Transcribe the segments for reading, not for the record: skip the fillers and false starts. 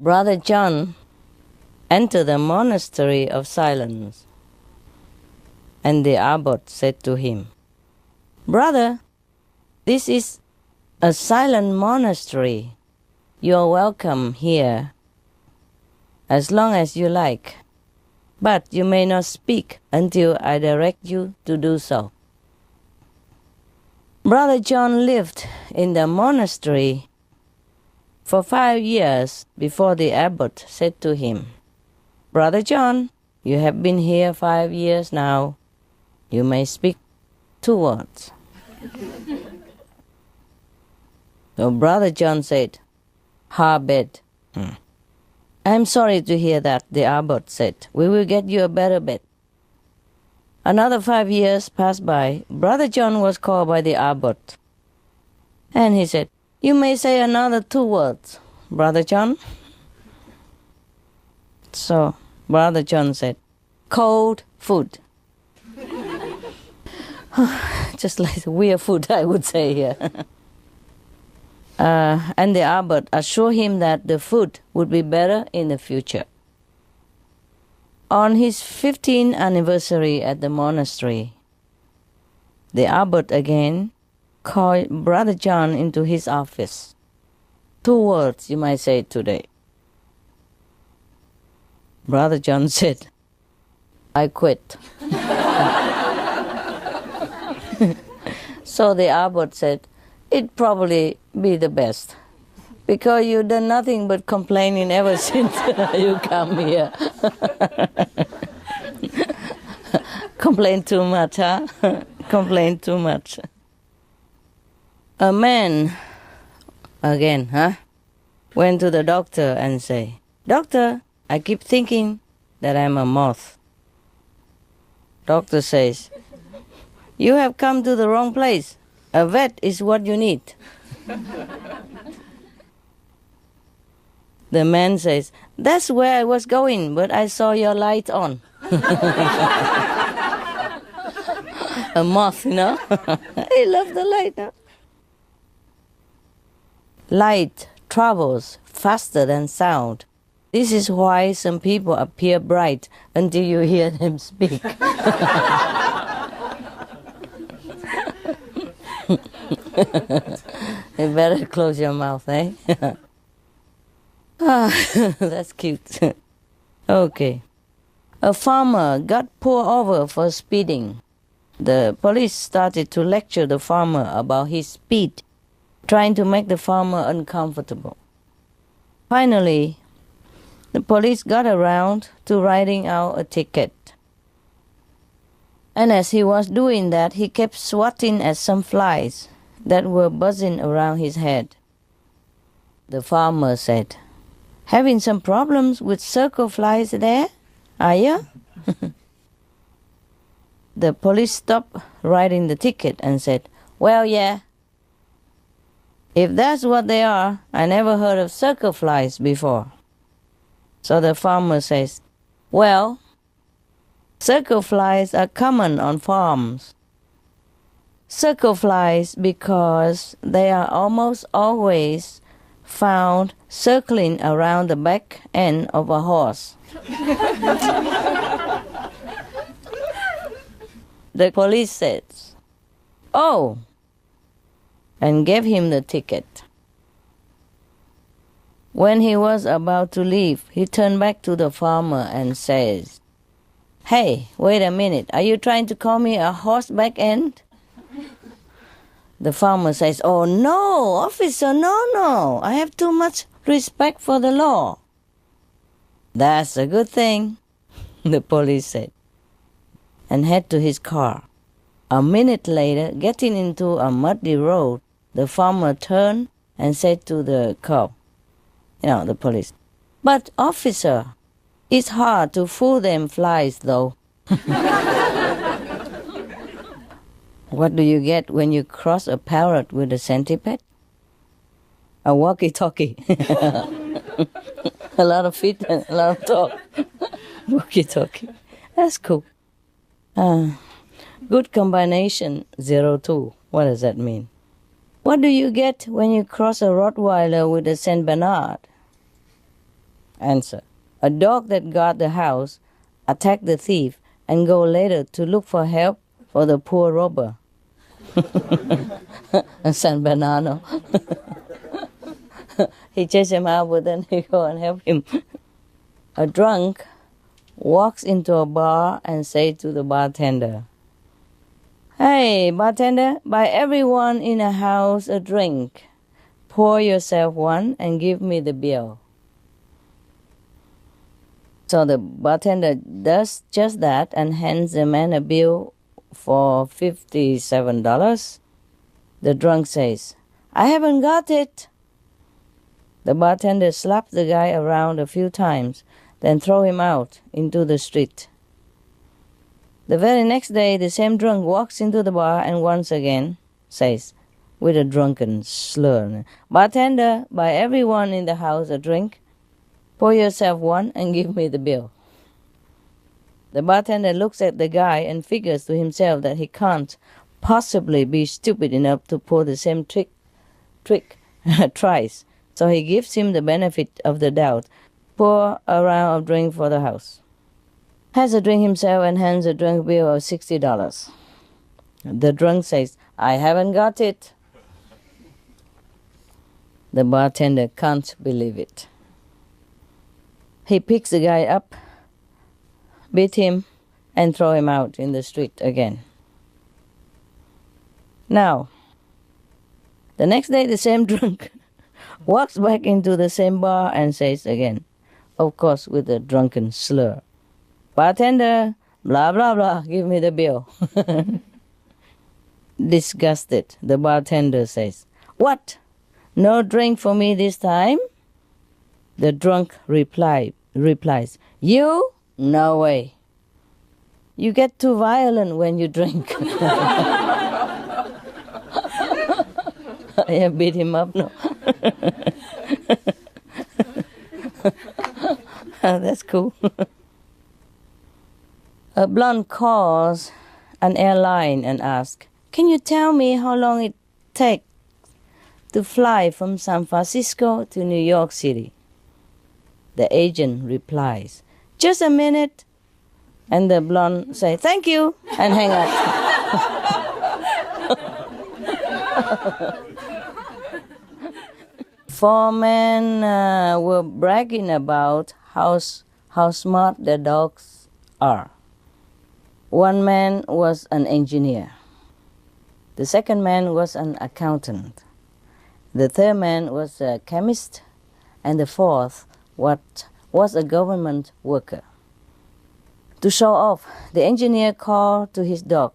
Brother John entered the monastery of silence, and the abbot said to him, "Brother, this is a silent monastery. You are welcome here as long as you like, but you may not speak until I direct you to do so." Brother John lived in the monastery for 5 years before the abbot said to him, "Brother John, you have been here 5 years now. You may speak 2 words." So Brother John said, "Ha, bed." "I'm sorry to hear that," the abbot said. "We will get you a better bed." Another 5 years passed by. Brother John was called by the abbot, and he said, "You may say another 2 words, Brother John." So Brother John said, "Cold food." Just like weird food, I would say here. And the abbot assured him that the food would be better in the future. On his 15th anniversary at the monastery, the abbot again called Brother John into his office. 2 words you might say today. Brother John said, "I quit." So the abbot said, "It'd probably be the best, because you've done nothing but complaining ever since you come here." Complain too much, huh? Complain too much. A man, again, went to the doctor and say, "Doctor, I keep thinking that I'm a moth." Doctor says, "You have come to the wrong place. A vet is what you need." The man says, "That's where I was going, but I saw your light on." A moth, you know? I love the light. Huh? Light travels faster than sound. This is why some people appear bright until you hear them speak. You better close your mouth, eh? That's cute. Okay. A farmer got pulled over for speeding. The police started to lecture the farmer about his speed, trying to make the farmer uncomfortable. Finally, the police got around to writing out a ticket. And as he was doing that, he kept swatting at some flies that were buzzing around his head. The farmer said, "Having some problems with circle flies there, are you?" The police stopped writing the ticket and said, "Well, yeah. If that's what they are, I never heard of circle flies before." So the farmer says, "Well, circle flies are common on farms. Circle flies because they are almost always found circling around the back end of a horse." The police says, "Oh," and gave him the ticket. When he was about to leave, he turned back to the farmer and says, "Hey, wait a minute, are you trying to call me a horseback end?" The farmer says, "Oh no, officer, no, I have too much respect for the law." "That's a good thing," the police said, and head to his car. A minute later, getting into a muddy road, the farmer turned and said to the cop, the police, "But officer, it's hard to fool them flies though." What do you get when you cross a parrot with a centipede? A walkie-talkie. A lot of feet and a lot of talk. Walkie-talkie. That's cool. Good combination, 02. What does that mean? What do you get when you cross a Rottweiler with a Saint Bernard? Answer. A dog that guard the house attack the thief and go later to look for help for the poor robber. San Bernardo. He chased him out, but then he go and help him. A drunk walks into a bar and say to the bartender, "Hey, bartender, buy everyone in a house a drink. Pour yourself one and give me the bill." So the bartender does just that and hands the man a bill for $57. The drunk says, "I haven't got it." The bartender slaps the guy around a few times, then throw him out into the street. The very next day, the same drunk walks into the bar and once again says, with a drunken slur, "Bartender, buy everyone in the house a drink. Pour yourself one and give me the bill." The bartender looks at the guy and figures to himself that he can't possibly be stupid enough to pull the same trick twice. So he gives him the benefit of the doubt, pour a round of drink for the house. Has a drink himself and hands a drunk bill of $60. The drunk says, "I haven't got it." The bartender can't believe it. He picks the guy up, beat him, and throw him out in the street again. Now, the next day the same drunk walks back into the same bar and says again, of course with a drunken slur, "Bartender, blah, blah, blah, give me the bill." Disgusted, the bartender says, "What? No drink for me this time?" The drunk replies, "You? No way. You get too violent when you drink." I beat him up, no. That's cool. A blonde calls an airline and asks, "Can you tell me how long it takes to fly from San Francisco to New York City?" The agent replies, "Just a minute." And the blonde says, "Thank you," and hang up. Four men were bragging about how smart their dogs are. One man was an engineer. The second man was an accountant. The third man was a chemist. And the fourth was a government worker. To show off, the engineer called to his dog,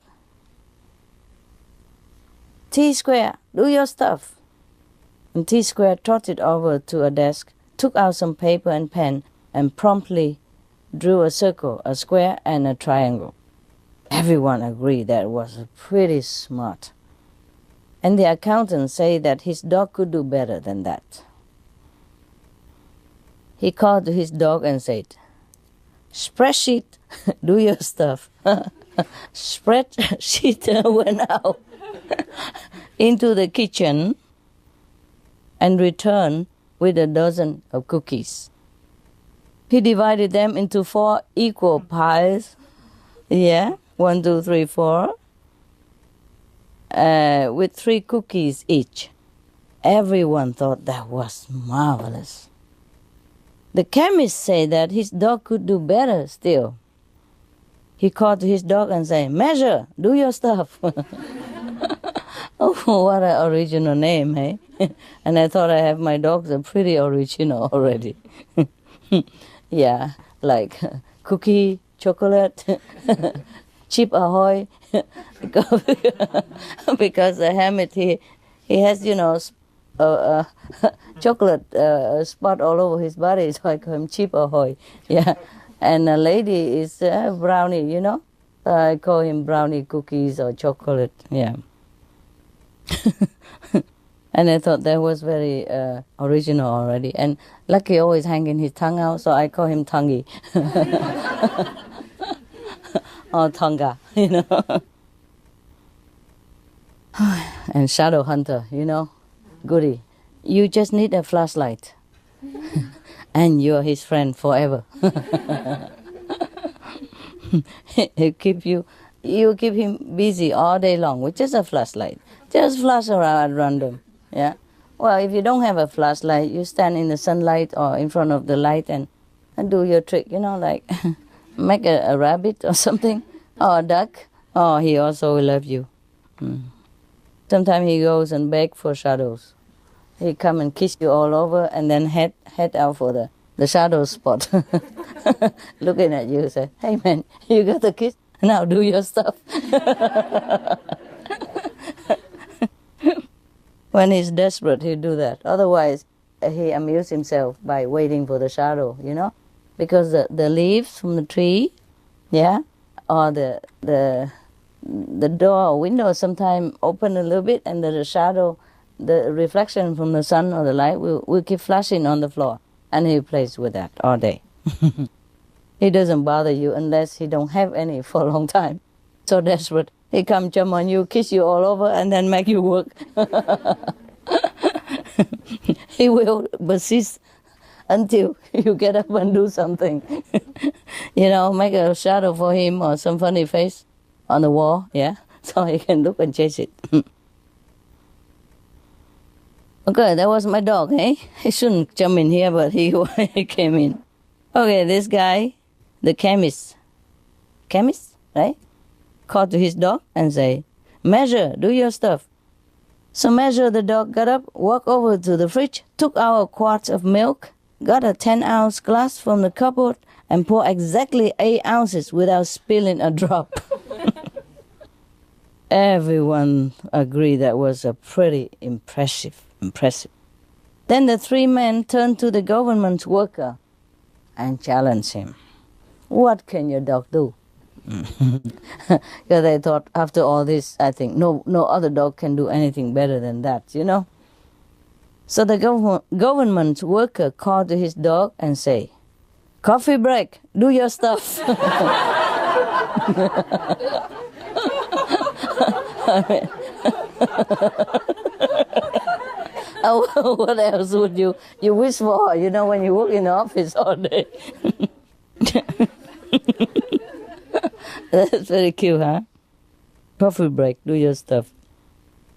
"T-Square, do your stuff." And T-Square trotted over to a desk, took out some paper and pen, and promptly drew a circle, a square, and a triangle. Everyone agreed that was pretty smart. And the accountant said that his dog could do better than that. He called to his dog and said, "Spreadsheet, do your stuff." Spreadsheet went out into the kitchen and returned with a dozen of cookies. He divided them into 4 equal piles. Yeah, 1, 2, 3, 4. With 3 cookies each. Everyone thought that was marvelous. The chemist said that his dog could do better still. He called to his dog and said, "Measure, do your stuff." Oh, what an original name, eh? And I thought I have my dogs are pretty original already. Yeah, like cookie, chocolate, chip ahoy. Because the hermit, he has, chocolate spot all over his body, so I call him Chip Ahoy. Yeah, and a lady is brownie, I call him brownie cookies or chocolate. Yeah. And I thought that was very original already. And Lucky always hanging his tongue out, so I call him Tonguey. Or Tonga, And Shadow Hunter, Goody. You just need a flashlight and you're his friend forever. You keep him busy all day long with just a flashlight. Just flash around at random. Yeah. Well, if you don't have a flashlight, you stand in the sunlight or in front of the light and do your trick, like make a rabbit or something, or a duck. Oh, he also will love you. Sometimes he goes and beg for shadows. He come and kiss you all over and then head out for the shadow spot. Looking at you, say, hey man, you got the kiss? Now do your stuff. When he's desperate, he'll do that. Otherwise, he amuses himself by waiting for the shadow, because the leaves from the tree, yeah, or the door or window sometimes open a little bit, and the shadow, the reflection from the sun or the light will keep flashing on the floor, and he plays with that all day. He doesn't bother you unless he don't have any for a long time. So desperate, he come jump on you, kiss you all over, and then make you work. He will persist until you get up and do something. Make a shadow for him or some funny face on the wall, yeah, so he can look and chase it. Okay, that was my dog, eh? He shouldn't jump in here, but he came in. Okay, this guy, the chemist, right? Called to his dog and say, Measure, do your stuff. So Measure, the dog, got up, walked over to the fridge, took out a quart of milk, got a 10-ounce glass from the cupboard, and poured exactly 8 ounces without spilling a drop. Everyone agreed that was a pretty impressive. Then the 3 men turned to the government worker and challenged him. What can your dog do? Because they thought, after all this, I think no other dog can do anything better than that, So the government worker called to his dog and say, Coffee break, do your stuff. What else would you wish for, when you work in the office all day? That's very cute, huh? Coffee break, do your stuff.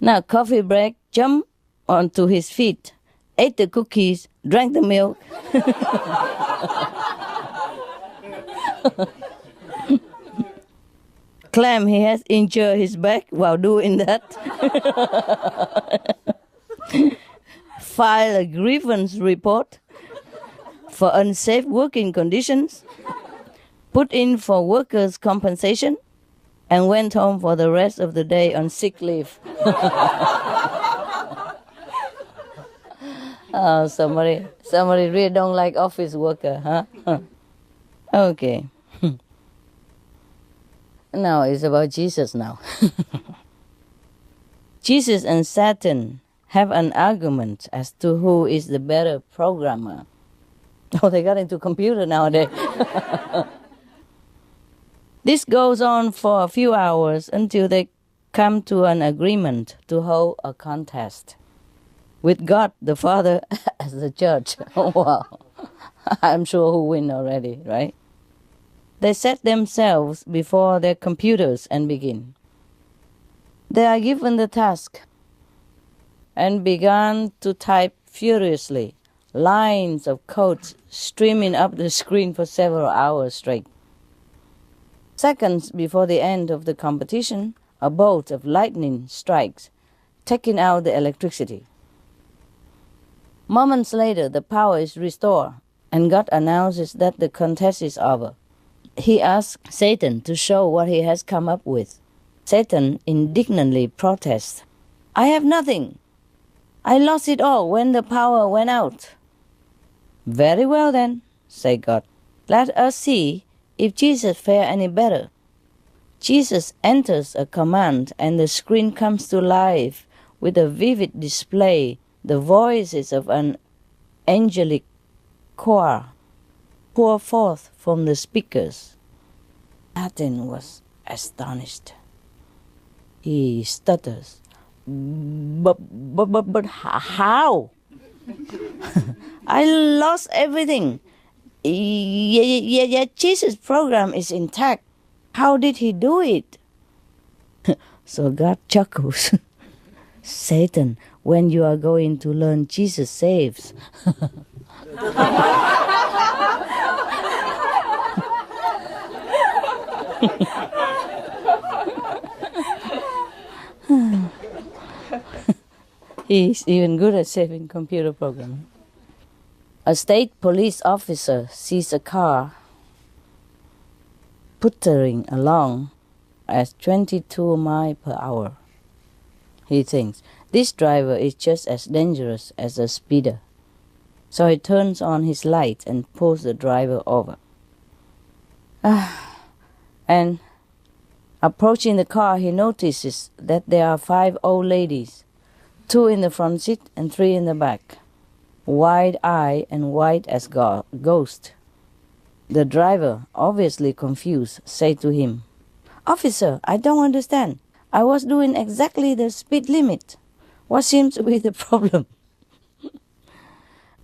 Now, coffee break, jump onto his feet, ate the cookies, drank the milk. Claim he has injured his back while doing that. File a grievance report for unsafe working conditions, put in for workers' compensation, and went home for the rest of the day on sick leave. Oh, somebody really don't like office worker, huh? Okay. Now it's about Jesus now. Jesus and Satan have an argument as to who is the better programmer. Oh, they got into computer nowadays. This goes on for a few hours until they come to an agreement to hold a contest with God the Father as the judge. Wow. I'm sure who win already, right? They set themselves before their computers and begin. They are given the task and began to type furiously, lines of code streaming up the screen for several hours straight. Seconds before the end of the competition, a bolt of lightning strikes, taking out the electricity. Moments later, the power is restored, and God announces that the contest is over. He asks Satan to show what he has come up with. Satan indignantly protests, I have nothing. I lost it all when the power went out. Very well then, said God. Let us see if Jesus fares any better. Jesus enters a command and the screen comes to life with a vivid display, the voices of an angelic choir pour forth from the speakers. Satan was astonished. He stutters. But how? I lost everything. Yeah, Jesus' program is intact. How did he do it? So God chuckles. Satan, when you are going to learn Jesus saves. He's even good at saving computer programming. A state police officer sees a car puttering along at 22 miles per hour. He thinks, this driver is just as dangerous as a speeder. So he turns on his lights and pulls the driver over. And approaching the car, he notices that there are 5 old ladies, 2 in the front seat and 3 in the back, wide-eyed and white as ghost. The driver, obviously confused, said to him, "Officer, I don't understand. I was doing exactly the speed limit. What seems to be the problem?"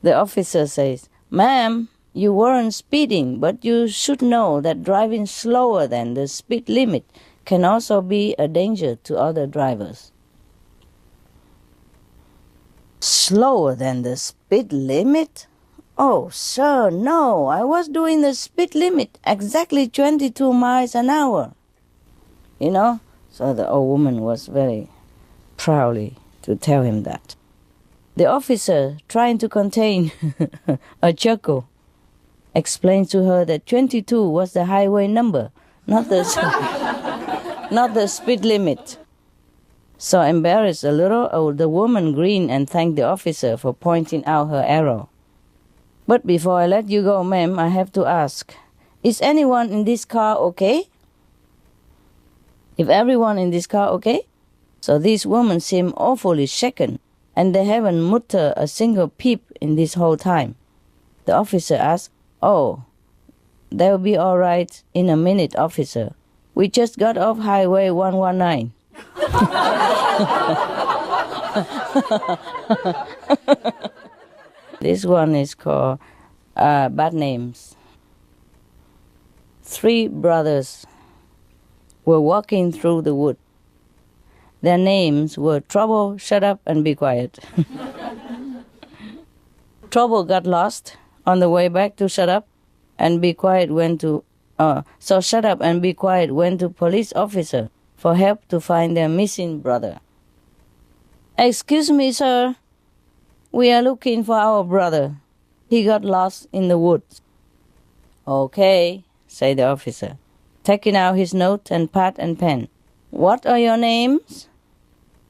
The officer says, "Ma'am, you weren't speeding, but you should know that driving slower than the speed limit can also be a danger to other drivers." Slower than the speed limit? Oh, sir, no, I was doing the speed limit exactly 22 miles an hour. You know? So the old woman was very proudly to tell him that. The officer, trying to contain a chuckle, explained to her that 22 was the highway number, not the speed limit. So embarrassed a little, the woman grinned and thanked the officer for pointing out her error. "But before I let you go, ma'am, I have to ask, is anyone in this car okay? If everyone in this car okay?" So these women seem awfully shaken, and they haven't muttered a single peep in this whole time. The officer asked, "Oh, they'll be all right in a minute, officer. We just got off Highway 119. This one is called Bad Names. 3 brothers were walking through the wood. Their names were Trouble, Shut Up, and Be Quiet. Trouble got lost on the way back to Shut Up, and Be Quiet went to... So Shut Up and Be Quiet went to police officer for help to find their missing brother. "Excuse me, sir. We are looking for our brother. He got lost in the woods." "Okay," said the officer, taking out his note and pad and pen. "What are your names?"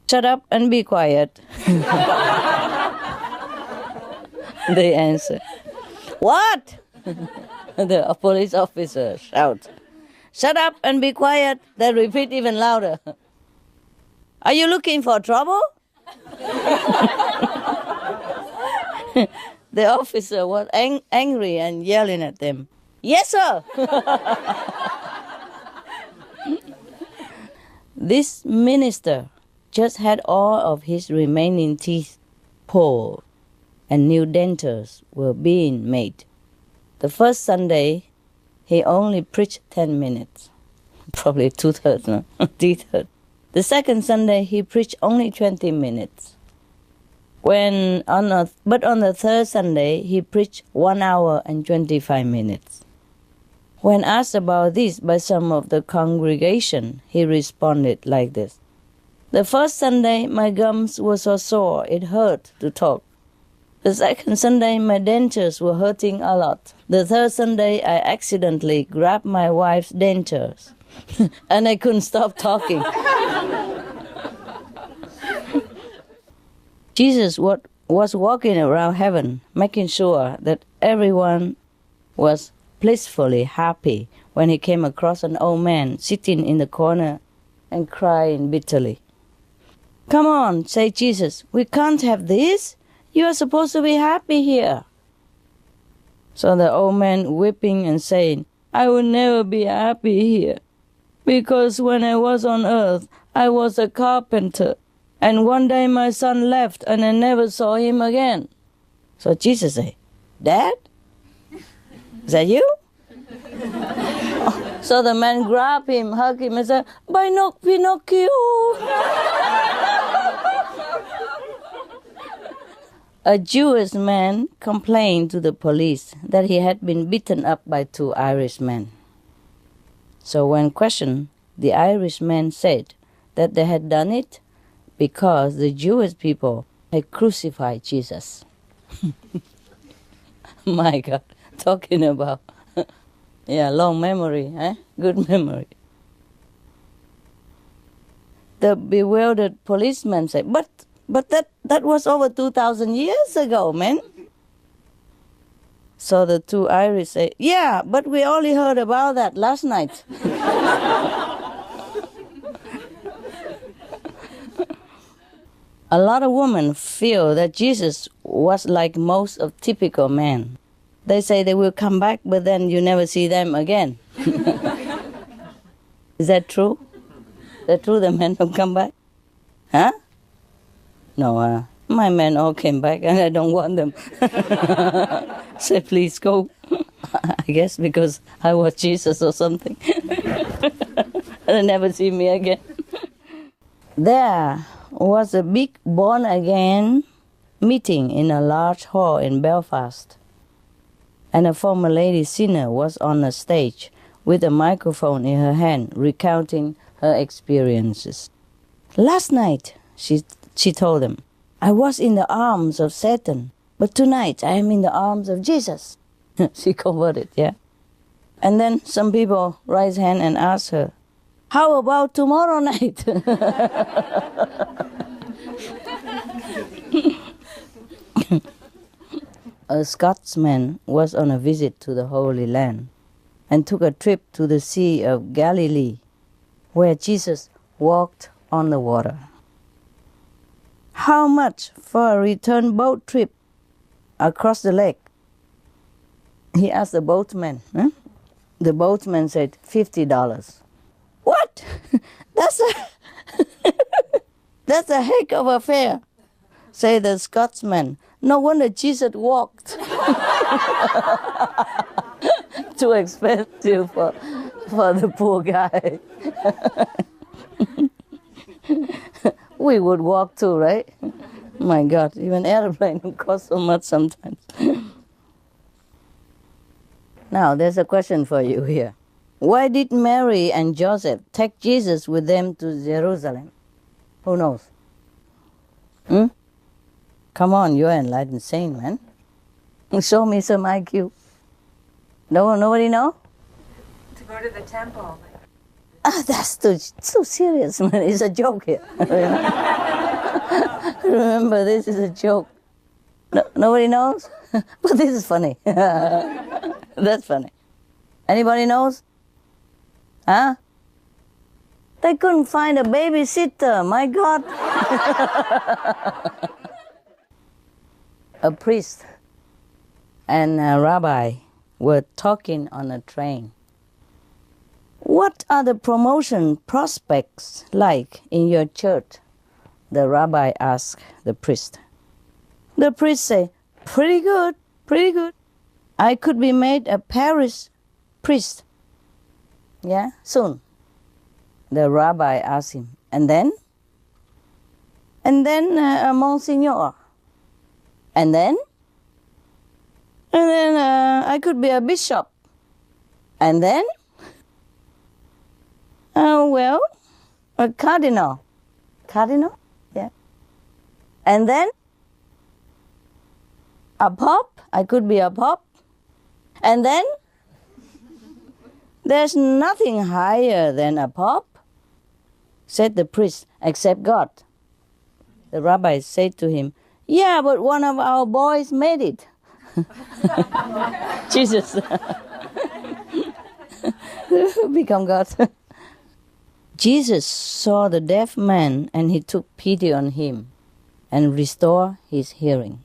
"Shut up and be quiet." They answered. "What?" The police officer shouted. "Shut up and be quiet." They repeat even louder. "Are you looking for trouble?" The officer was angry and yelling at them. "Yes, sir." This minister just had all of his remaining teeth pulled, and new dentures were being made. The first Sunday, he only preached 10 minutes. Probably 2/3, no? 3/3. The second Sunday, he preached only 20 minutes. But on the third Sunday, he preached 1 hour and 25 minutes. When asked about this by some of the congregation, he responded like this. "The first Sunday, my gums were so sore it hurt to talk. The second Sunday, my dentures were hurting a lot. The third Sunday, I accidentally grabbed my wife's dentures, and I couldn't stop talking." Jesus was walking around heaven, making sure that everyone was blissfully happy when he came across an old man sitting in the corner and crying bitterly. "Come on," said Jesus, "we can't have this. You are supposed to be happy here." So the old man weeping and saying, "I will never be happy here, because when I was on earth, I was a carpenter, and one day my son left and I never saw him again. So Jesus said, Dad? Is that you? So the man grabbed him, hugged him, and said, Pinocchio. A Jewish man complained to the police that he had been beaten up by 2 Irishmen. So when questioned, the Irishmen said that they had done it because the Jewish people had crucified Jesus. My God, talking about, long memory, good memory. The bewildered policeman said, but that was over 2,000 years ago, man. So the 2 Irish say, yeah, but we only heard about that last night. A lot of women feel that Jesus was like most of typical men. They say they will come back, but then you never see them again. Is that true? Is that true, the men don't come back? Huh? No, my men all came back and I don't want them. Say, please go. I guess because I was Jesus or something. And they never see me again. There was a big born-again meeting in a large hall in Belfast. And a former lady sinner was on a stage with a microphone in her hand recounting her experiences. Last night, she told them, I was in the arms of Satan, but tonight I am in the arms of Jesus. She converted, yeah? And then some people raised hand and asked her, how about tomorrow night? A Scotsman was on a visit to the Holy Land and took a trip to the Sea of Galilee, where Jesus walked on the water. How much for a return boat trip across the lake? He asked the boatman. The boatman said, $50. What? That's a heck of a fare, said the Scotsman. No wonder Jesus walked. Too expensive for the poor guy. We would walk too, right? My God, even airplane would cost so much sometimes. Now, there's a question for you here. Why did Mary and Joseph take Jesus with them to Jerusalem? Who knows? Come on, you're an enlightened saint, man. Show me some IQ. Nobody know? To go to the temple. That's too serious, man. It's a joke here. Remember, this is a joke. Nobody knows? But this is funny. That's funny. Anybody knows? Huh? They couldn't find a babysitter. My God. A priest and a rabbi were talking on a train. What are the promotion prospects like in your church? The rabbi asked the priest. The priest said, pretty good, pretty good. I could be made a parish priest. Yeah, soon. The rabbi asked him, and then? And then a monsignor. And then? And then I could be a bishop. And then? Well, a cardinal. Cardinal? Yeah. And then? A pope? I could be a pope. And then? There's nothing higher than a pope, said the priest, except God. The rabbi said to him, yeah, but one of our boys made it. Jesus. Become God. Jesus saw the deaf man and he took pity on him and restored his hearing.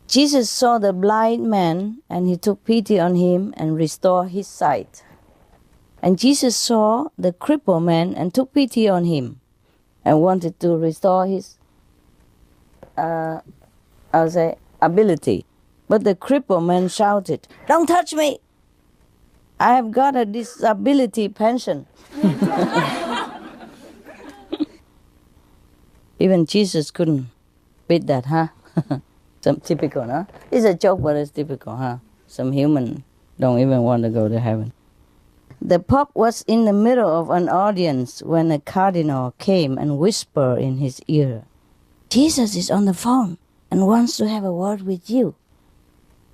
Jesus saw the blind man and he took pity on him and restored his sight. And Jesus saw the crippled man and took pity on him and wanted to restore his ability. But the crippled man shouted, "Don't touch me! I have got a disability pension." Even Jesus couldn't beat that, huh? Some typical, huh? It's a joke, but it's typical, huh? Some human don't even want to go to heaven. The Pope was in the middle of an audience when a cardinal came and whispered in his ear, "Jesus is on the phone and wants to have a word with you."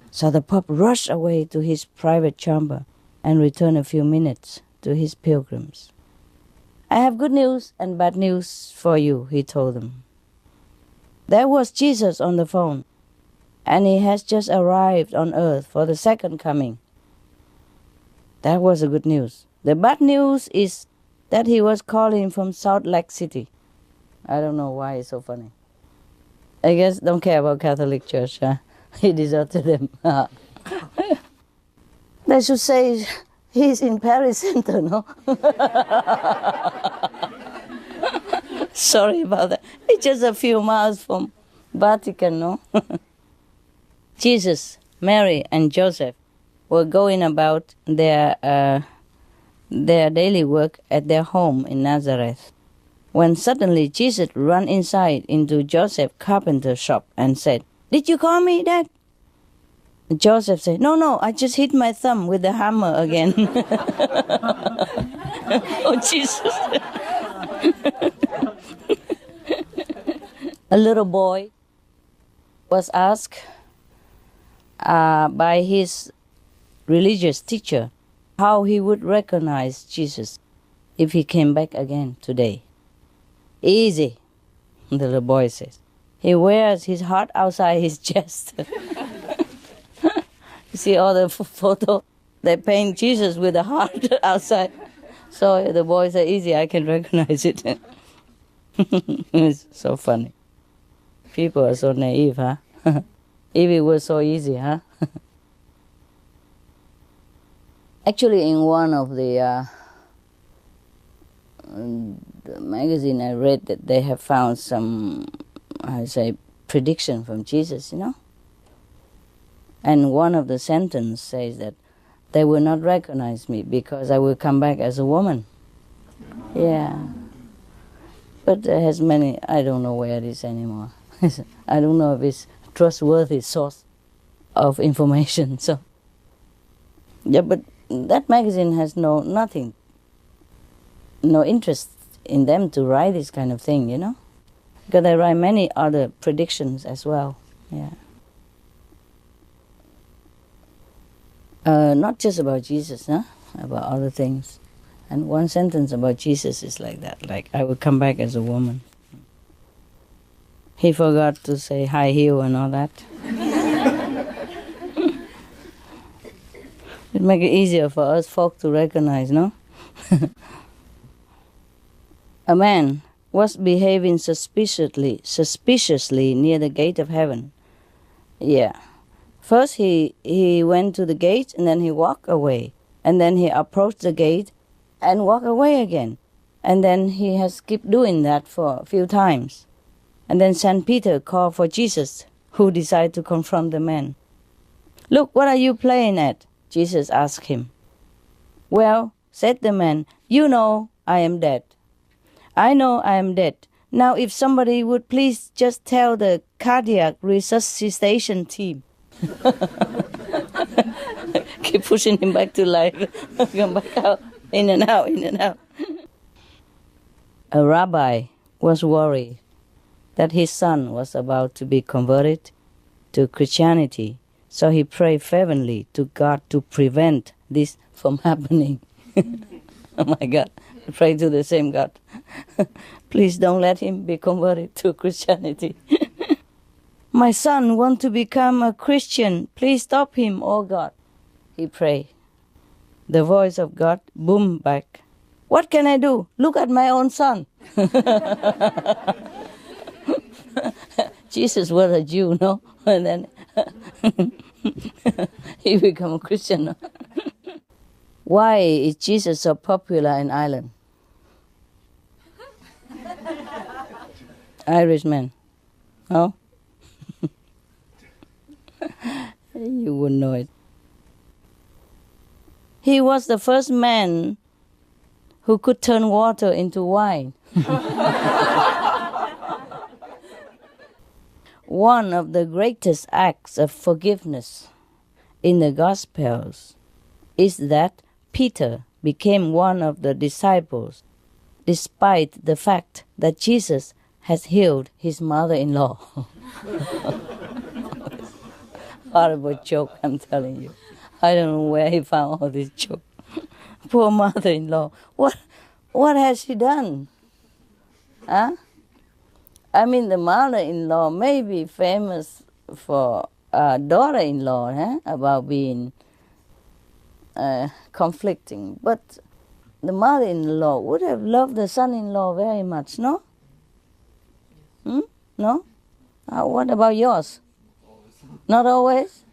So the Pope rushed away to his private chamber and returned a few minutes to his pilgrims. "I have good news and bad news for you," he told them. There was Jesus on the phone, and he has just arrived on earth for the second coming. That was the good news. The bad news is that he was calling from Salt Lake City. I don't know why it's so funny. I guess don't care about Catholic Church, huh? He deserted them. They should say he's in Paris Center, no? Sorry about that. It's just a few miles from Vatican, no? Jesus, Mary, and Joseph were going about their daily work at their home in Nazareth, when suddenly Jesus ran inside into Joseph's carpenter shop and said, "Did you call me, Dad?" Joseph said, No, I just hit my thumb with the hammer again." Oh, Jesus. A little boy was asked by his religious teacher how he would recognize Jesus if he came back again today. "Easy," the little boy says. "He wears his heart outside his chest." You see all the photo, they paint Jesus with a heart outside. So the boy said, "Easy, I can recognize it." It's so funny. People are so naive, huh? If it was so easy, huh? Actually, in one of the magazine I read that they have found some, prediction from Jesus, you know? And one of the sentence says that they will not recognize me because I will come back as a woman. Yeah. But there has many, I don't know where it is anymore. I don't know if it's a trustworthy source of information. So, yeah, but that magazine has no interest in them to write this kind of thing, you know? Because they write many other predictions as well. Yeah. Not just about Jesus, huh? About other things. And one sentence about Jesus is like that, like, I will come back as a woman. He forgot to say high heel and all that. It make it easier for us folk to recognize, no? A man was behaving suspiciously near the gate of heaven. Yeah. First he went to the gate and then he walked away. And then he approached the gate and walked away again. And then he has kept doing that for a few times. And then St. Peter called for Jesus, who decided to confront the man. "Look, what are you playing at?" Jesus asked him. "Well," said the man, "you know I am dead." "I know I am dead. Now if somebody would please just tell the cardiac resuscitation team." Keep pushing him back to life. Come back out, in and out, in and out. A rabbi was worried that his son was about to be converted to Christianity, so he prayed fervently to God to prevent this from happening. Oh my God, pray to the same God. Please don't let him be converted to Christianity. My son wants to become a Christian. Please stop him, oh God. He prayed. The voice of God boomed back. What can I do? Look at my own son. Jesus was a Jew, no? And then he became a Christian. No? Why is Jesus so popular in Ireland? Irishman. No? You wouldn't know it. He was the first man who could turn water into wine. One of the greatest acts of forgiveness in the Gospels is that Peter became one of the disciples, despite the fact that Jesus has healed his mother-in-law. Horrible joke, I'm telling you. I don't know where he found all this joke. Poor mother-in-law. What has she done? Huh? I mean, the mother-in-law may be famous for daughter-in-law, about being conflicting, but the mother-in-law would have loved the son-in-law very much, no? No? What about yours? Not always?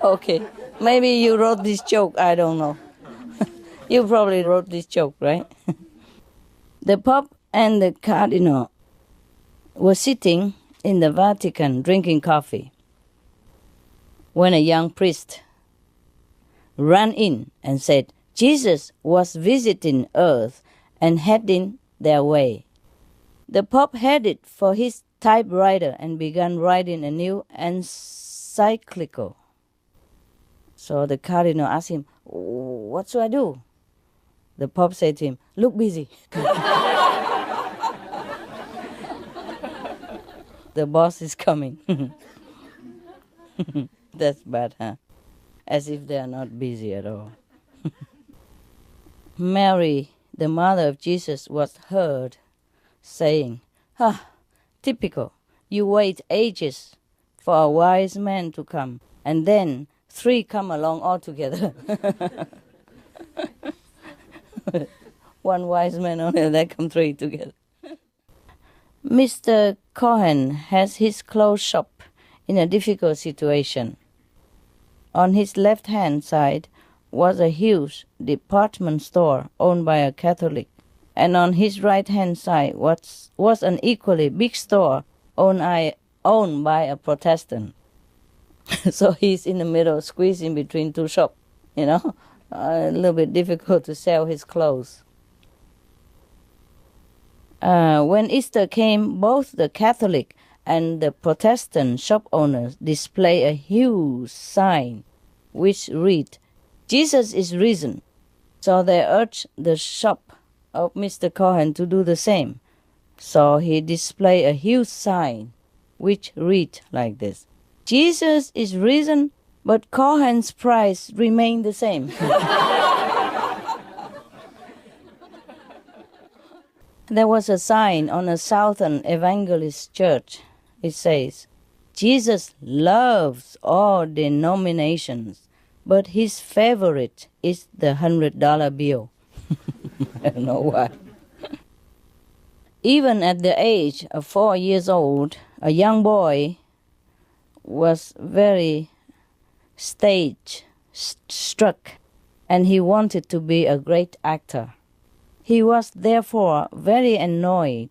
Okay, maybe you wrote this joke, I don't know. You probably wrote this joke, right? The Pope and the Cardinal were sitting in the Vatican drinking coffee when a young priest ran in and said, Jesus was visiting Earth and heading their way. The Pope headed for his typewriter and began writing a new encyclical. So the Cardinal asked him, what should I do? The Pope said to him, look busy. The boss is coming. That's bad, huh? As if they are not busy at all. Mary, the mother of Jesus, was heard saying, typical, you wait ages for a wise man to come, and then 3 come along altogether. One wise man only, and then come 3 together. Mr. Cohen has his clothes shop in a difficult situation. On his left-hand side was a huge department store owned by a Catholic, and on his right-hand side was an equally big store owned by a Protestant. So he's in the middle, squeezed in between 2 shops, a little bit difficult to sell his clothes. When Easter came, both the Catholic and the Protestant shop owners display a huge sign which read, Jesus is risen. So they urged the shop of Mr. Cohen to do the same. So he displayed a huge sign which read like this, Jesus is risen, but Cohen's price remained the same. There was a sign on a Southern Evangelist church. It says, Jesus loves all denominations, but his favorite is the $100 bill. I don't know why. Even at the age of 4 years old, a young boy was very stage struck, and he wanted to be a great actor. He was therefore very annoyed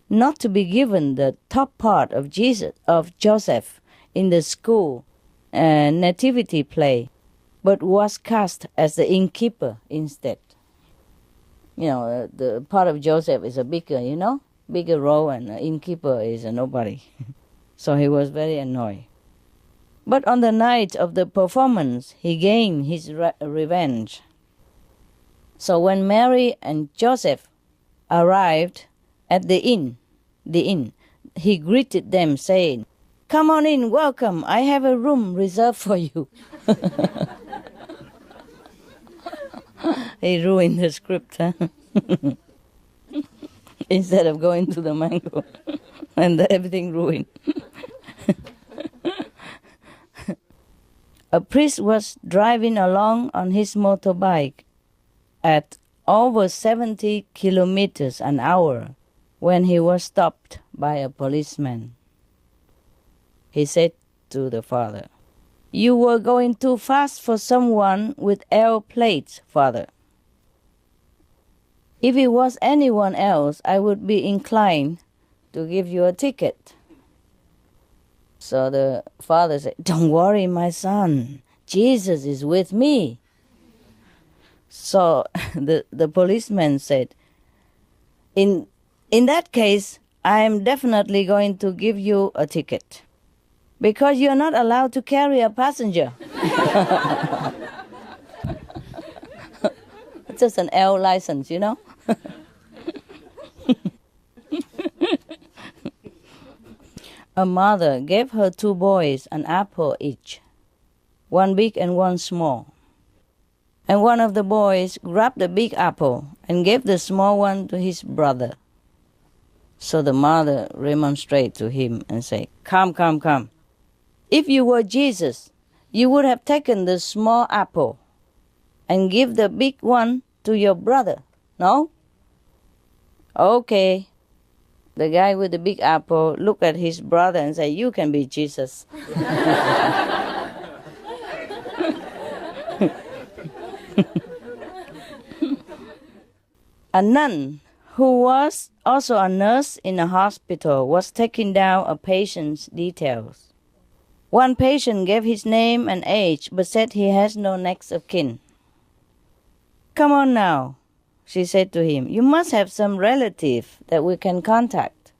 not to be given the top part of Joseph in the school nativity play, but was cast as the innkeeper instead. The part of Joseph is a bigger role, and the innkeeper is a nobody. So he was very annoyed. But on the night of the performance, he gained his revenge. So when Mary and Joseph arrived at the inn, he greeted them saying, come on in, welcome, I have a room reserved for you. He ruined the script, huh? Instead of going to the mango, and everything ruined. A priest was driving along on his motorbike at over 70 kilometers an hour when he was stopped by a policeman. He said to the father, you were going too fast for someone with L plates, father. If it was anyone else, I would be inclined to give you a ticket. So the father said, "Don't worry, my son. Jesus is with me." So the policeman said, In that case, I am definitely going to give you a ticket because you are not allowed to carry a passenger. It's just an L license, you know. A mother gave her 2 boys an apple each, one big and one small. And one of the boys grabbed the big apple and gave the small one to his brother. So the mother remonstrated to him and said, Come, come, come. If you were Jesus, you would have taken the small apple and give the big one to your brother, no? Okay. The guy with the big apple looked at his brother and said, You can be Jesus. A nun who was also a nurse in a hospital was taking down a patient's details. One patient gave his name and age but said he has no next of kin. Come on now, she said to him. You must have some relative that we can contact.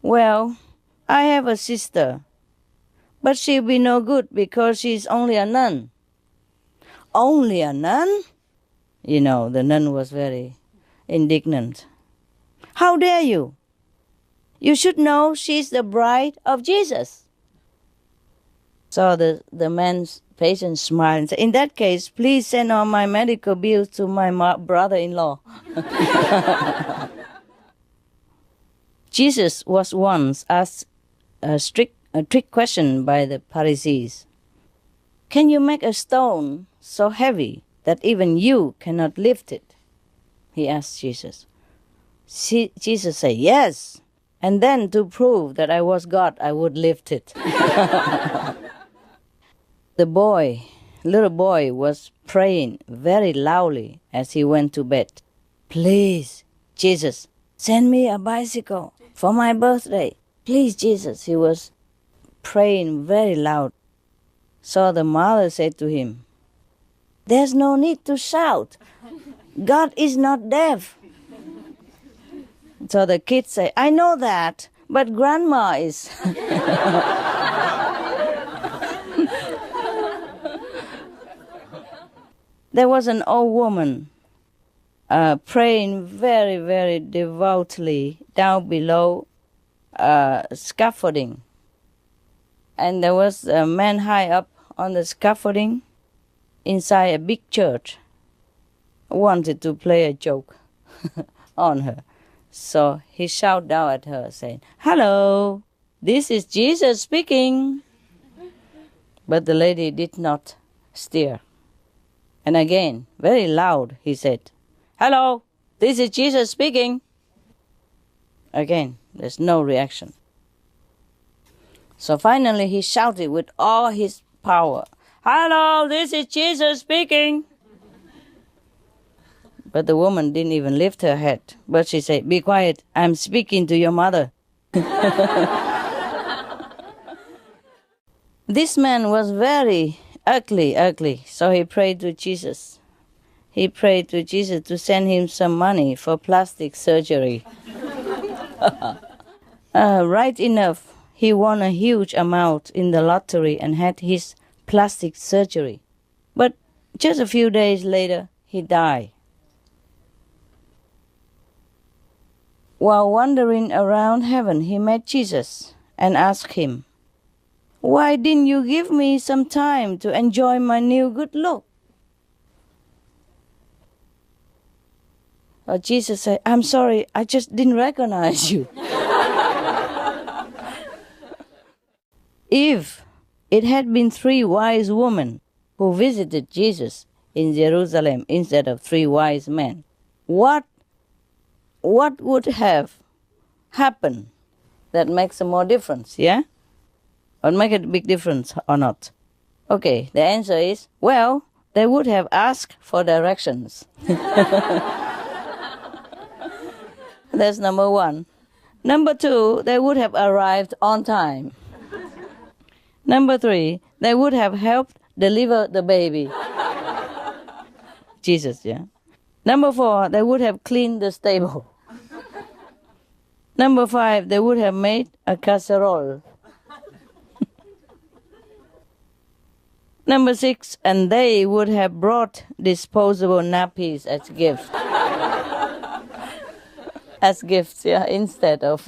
Well, I have a sister, but she'll be no good because she's only a nun. Only a nun? You know, the nun was very indignant. How dare you? You should know she's the bride of Jesus. So the man's patient smiled and said, In that case, please send all my medical bills to my brother-in-law. Jesus was once asked a trick question by the Pharisees. Can you make a stone so heavy that even you cannot lift it? He asked Jesus. Jesus said, Yes. And then to prove that I was God, I would lift it. The little boy was praying very loudly as he went to bed. Please, Jesus, send me a bicycle for my birthday. Please, Jesus. He was praying very loud. So the mother said to him, There's no need to shout. God is not deaf. So the kid said, I know that, but grandma is. There was an old woman praying very, very devoutly down below scaffolding. And there was a man high up on the scaffolding inside a big church wanted to play a joke on her. So he shouted down at her saying, Hello, this is Jesus speaking. But the lady did not stir. And again, very loud, he said, Hello, this is Jesus speaking. Again, there's no reaction. So finally he shouted with all his power, Hello, this is Jesus speaking. But the woman didn't even lift her head. But she said, Be quiet, I'm speaking to your mother. This man was very ugly. So he prayed to Jesus. He prayed to Jesus to send him some money for plastic surgery. Right enough, he won a huge amount in the lottery and had his plastic surgery. But just a few days later, he died. While wandering around heaven, he met Jesus and asked him, Why didn't you give me some time to enjoy my new good look? Jesus said, I'm sorry, I just didn't recognize you. If it had been 3 wise women who visited Jesus in Jerusalem instead of 3 wise men, what would have happened that makes a more difference, yeah? Or make a big difference or not? Okay, the answer is, well, they would have asked for directions. That's number 1. Number 2, they would have arrived on time. Number 3, they would have helped deliver the baby. Jesus, yeah. Number 4, they would have cleaned the stable. Number 5, they would have made a casserole. Number 6, and they would have brought disposable nappies as gifts. As gifts, yeah, instead of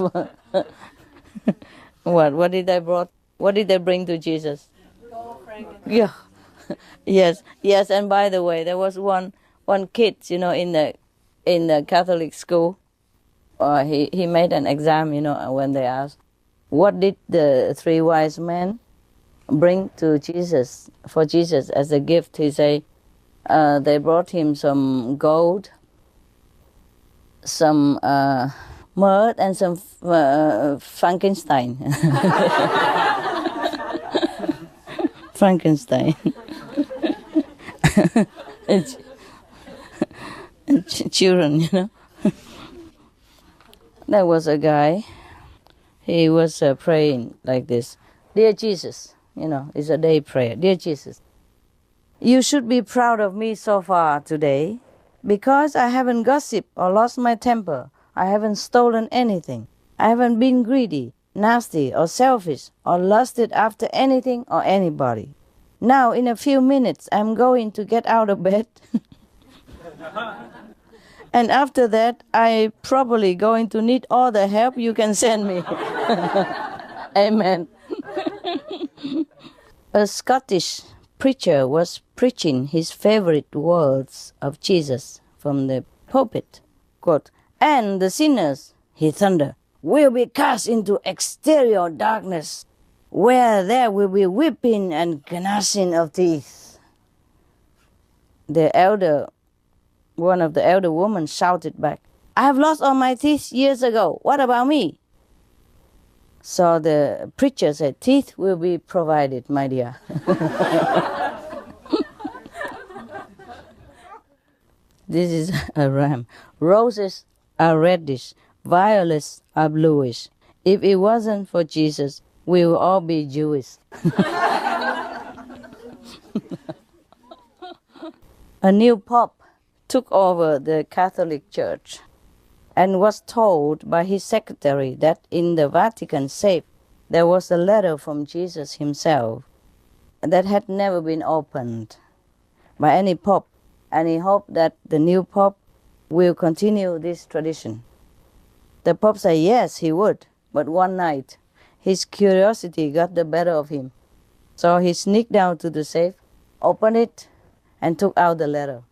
what did they brought? What did they bring to Jesus? Yeah, yes. And by the way, there was one kid, in the Catholic school. He made an exam, when they asked, what did the 3 wise men bring to Jesus, for Jesus as a gift? He say, they brought him some gold, some myrrh, and some Frankenstein. Frankenstein. Children, There was a guy, he was praying like this. Dear Jesus, it's a day prayer. Dear Jesus, you should be proud of me so far today because I haven't gossiped or lost my temper. I haven't stolen anything. I haven't been greedy, nasty, or selfish, or lusted after anything or anybody. Now, in a few minutes, I'm going to get out of bed. And after that, I'm probably going to need all the help you can send me. Amen. A Scottish preacher was preaching his favorite words of Jesus from the pulpit. Quote, and the sinners, he thundered, will be cast into exterior darkness, where there will be weeping and gnashing of teeth. One of the elder women shouted back, I have lost all my teeth years ago. What about me? So the preacher said, teeth will be provided, my dear. This is a rhyme. Roses are reddish, violets are bluish. If it wasn't for Jesus, we will all be Jewish. A new pope took over the Catholic Church and was told by his secretary that in the Vatican safe there was a letter from Jesus himself that had never been opened by any pope, and he hoped that the new pope will continue this tradition. The pope said yes, he would, but one night his curiosity got the better of him. So he sneaked down to the safe, opened it, and took out the letter.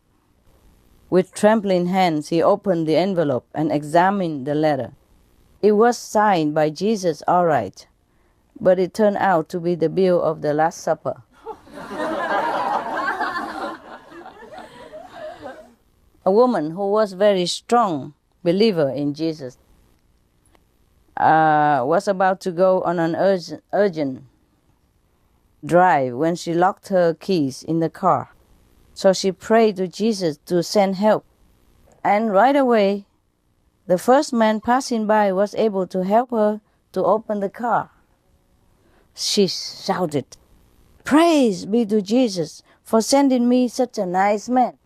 With trembling hands, he opened the envelope and examined the letter. It was signed by Jesus, all right, but it turned out to be the bill of the Last Supper. A woman who was very strong believer in Jesus was about to go on an urgent drive when she locked her keys in the car. So she prayed to Jesus to send help. And right away, the first man passing by was able to help her to open the car. She shouted, praise be to Jesus for sending me such a nice man.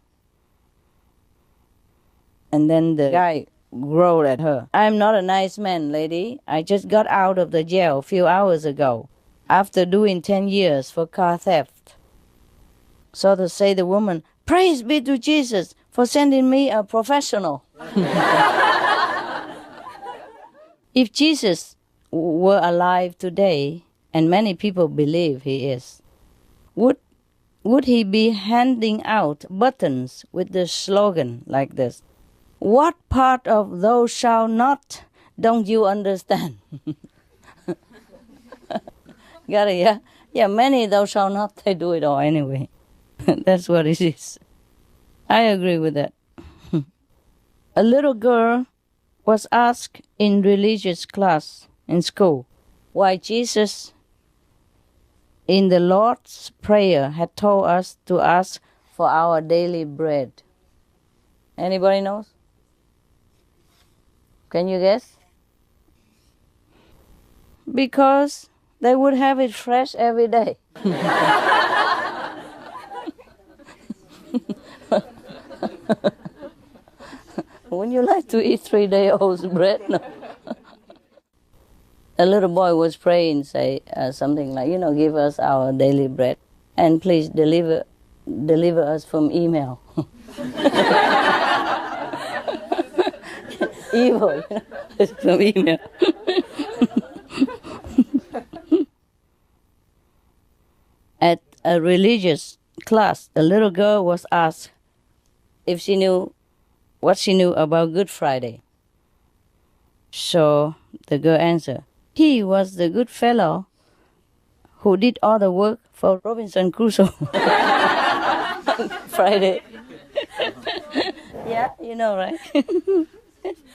And then the guy growled at her, I'm not a nice man, lady. I just got out of the jail a few hours ago after doing 10 years for car theft. So to say the woman, praise be to Jesus for sending me a professional. If Jesus were alive today, and many people believe he is, would he be handing out buttons with the slogan like this? What part of thou shalt not don't you understand? Got it, yeah? Yeah, many thou shalt not, they do it all anyway. That's what it is. I agree with that. A little girl was asked in religious class in school why Jesus in the Lord's Prayer had told us to ask for our daily bread. Anybody knows? Can you guess? Because they would have it fresh every day. Wouldn't you like to eat 3-day-old bread? No. A little boy was praying, say something like, give us our daily bread, and please deliver us from email. Evil, from email. At a religious class, the little girl was asked if she knew what she knew about Good Friday. So the girl answered, he was the good fellow who did all the work for Robinson Crusoe. Friday. Yeah, you know, right?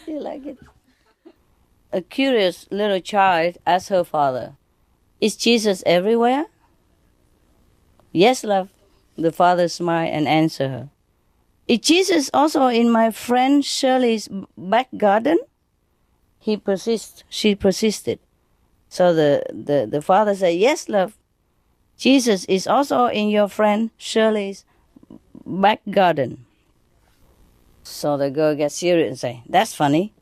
You like it? A curious little child asked her father, is Jesus everywhere? Yes, love. The father smiled and answered her. Is Jesus also in my friend Shirley's back garden? She persisted. So the father said, yes, love. Jesus is also in your friend Shirley's back garden. So the girl gets serious and say, that's funny,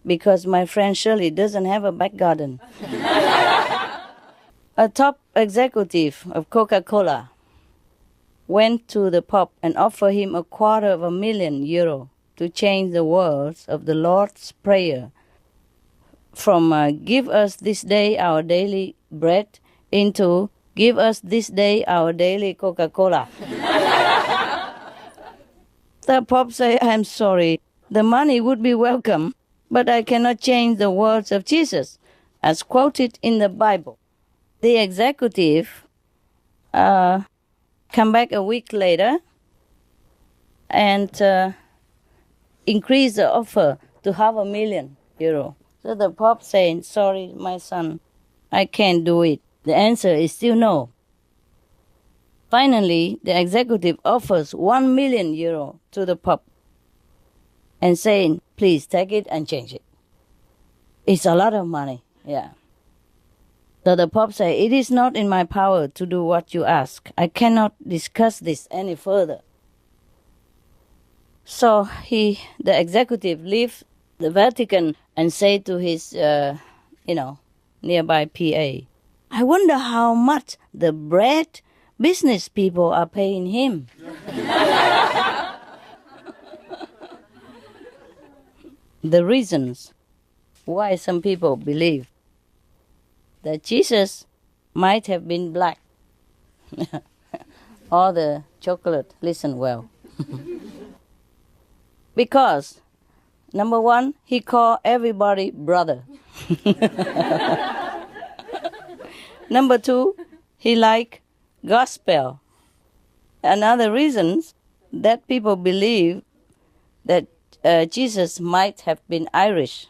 because my friend Shirley doesn't have a back garden. A top executive of Coca-Cola went to the Pope and offered him €250,000 to change the words of the Lord's Prayer from give us this day our daily bread into give us this day our daily Coca-Cola. The Pope said, I'm sorry, the money would be welcome, but I cannot change the words of Jesus as quoted in the Bible. The executive come back a week later and increase the offer to €500,000. So the Pope saying, sorry, my son, I can't do it. The answer is still no. Finally, the executive offers €1,000,000 to the Pope and saying, please take it and change it. It's a lot of money, yeah. So the Pope said, it is not in my power to do what you ask. I cannot discuss this any further. So the executive left the Vatican and said to his, nearby PA, I wonder how much the bread business people are paying him. The reasons why some people believe that Jesus might have been black. Or the chocolate, listen well. Because, number one, he called everybody brother. Number two, he liked gospel. Another reason that people believe that Jesus might have been Irish.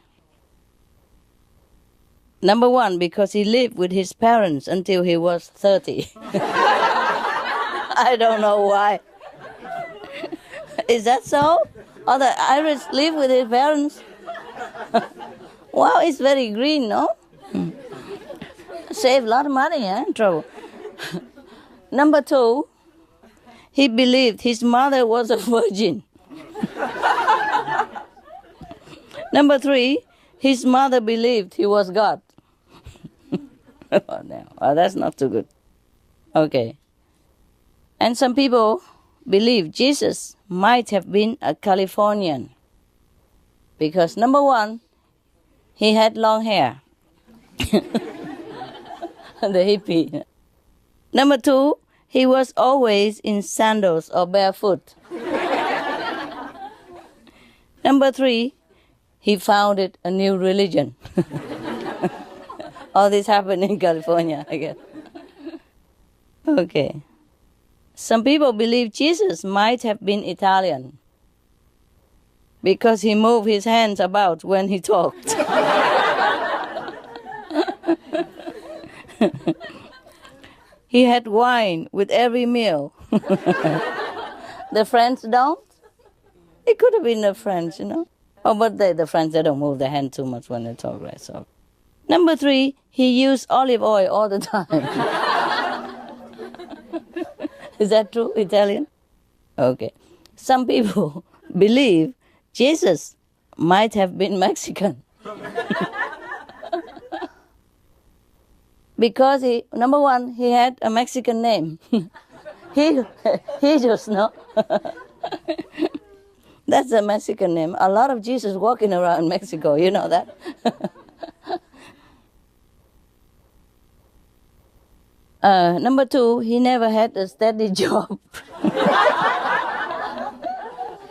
Number one, because he lived with his parents until he was 30. I don't know why. Is that so? Or the Irish live with his parents? Wow, it's very green, no? Save a lot of money, trouble. Number two, he believed his mother was a virgin. Number three, his mother believed he was God. Oh, no. Oh, that's not too good. Okay. And some people believe Jesus might have been a Californian. Because number one, he had long hair. The hippie. Number two, he was always in sandals or barefoot. Number three, he founded a new religion. All this happened in California, I guess. Okay. Some people believe Jesus might have been Italian because he moved his hands about when he talked. He had wine with every meal. The French don't. It could have been the French, Oh, but the French, they don't move their hand too much when they talk, right? So, Number 3, he used olive oil all the time. Is that true, Italian? Okay. Some people believe Jesus might have been Mexican. Because number 1, he had a Mexican name. he just know. That's a Mexican name. A lot of Jesus walking around Mexico, you know that? Number 2, he never had a steady job.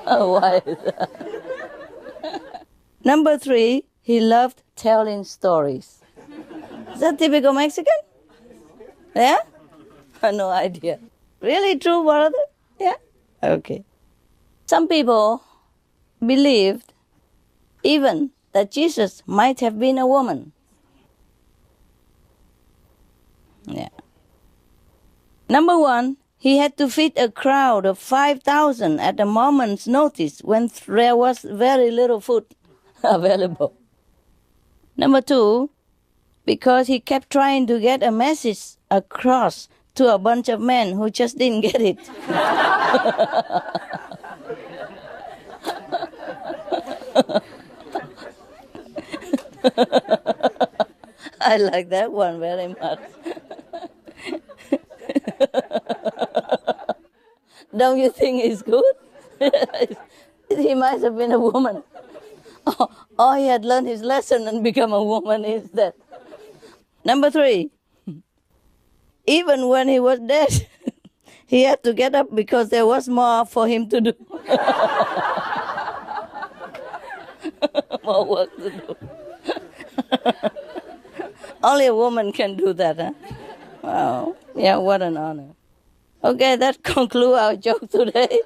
Oh, why is that? Number 3, he loved telling stories. Is that typical Mexican? Yeah? No idea. Really true, brother? Yeah? Okay. Some people believed even that Jesus might have been a woman. Yeah. Number 1, he had to feed a crowd of 5,000 at a moment's notice when there was very little food available. Number 2, because he kept trying to get a message across to a bunch of men who just didn't get it. I like that one very much. Don't you think it's good? He might have been a woman. Or he had learned his lesson and become a woman instead. Number 3, even when he was dead, he had to get up because there was more for him to do. More work to do. Only a woman can do that, huh? Wow. Yeah, what an honor. Okay, that concludes our joke today.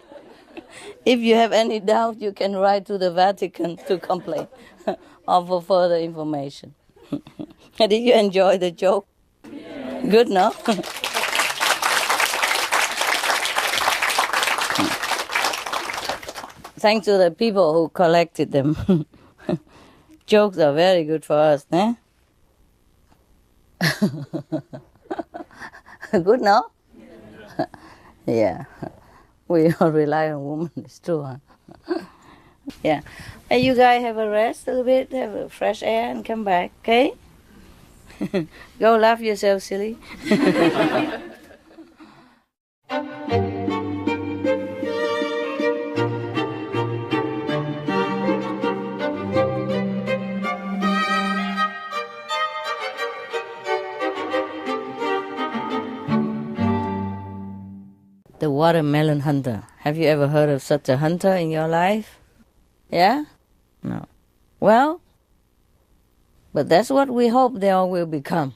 If you have any doubt, you can write to the Vatican to complain or for further information. Did you enjoy the joke? Yeah. Good, no? Thanks to the people who collected them. Jokes are very good for us, eh? Good, no? Yeah. We all rely on women, it's true, huh? Yeah. Hey, you guys have a rest a little bit, have a fresh air and come back, okay? Go laugh yourself, silly. The watermelon hunter. Have you ever heard of such a hunter in your life? Yeah? No. Well, but that's what we hope they all will become.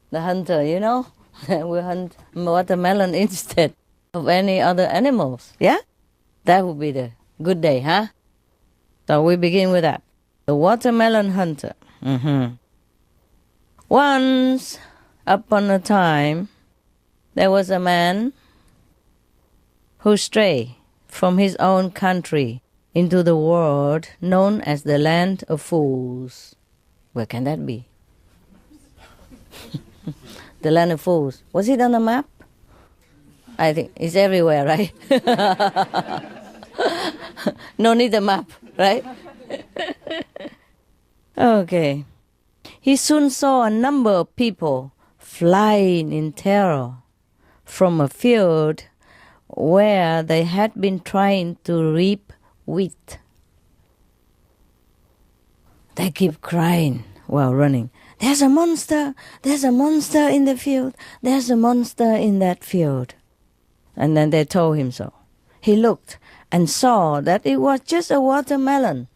The hunter, you know? We hunt watermelon instead of any other animals. Yeah? That would be the good day, huh? So we begin with that. The watermelon hunter. Once upon a time, there was a man who strayed from his own country into the world known as the land of fools. Where can that be? The land of fools. Was it on the map? I think it's everywhere, right? No need a map, right? Okay. He soon saw a number of people flying in terror from a field where they had been trying to reap wheat. They keep crying while running. There's a monster! There's a monster in the field! There's a monster in that field. And then they told him so. He looked and saw that it was just a watermelon.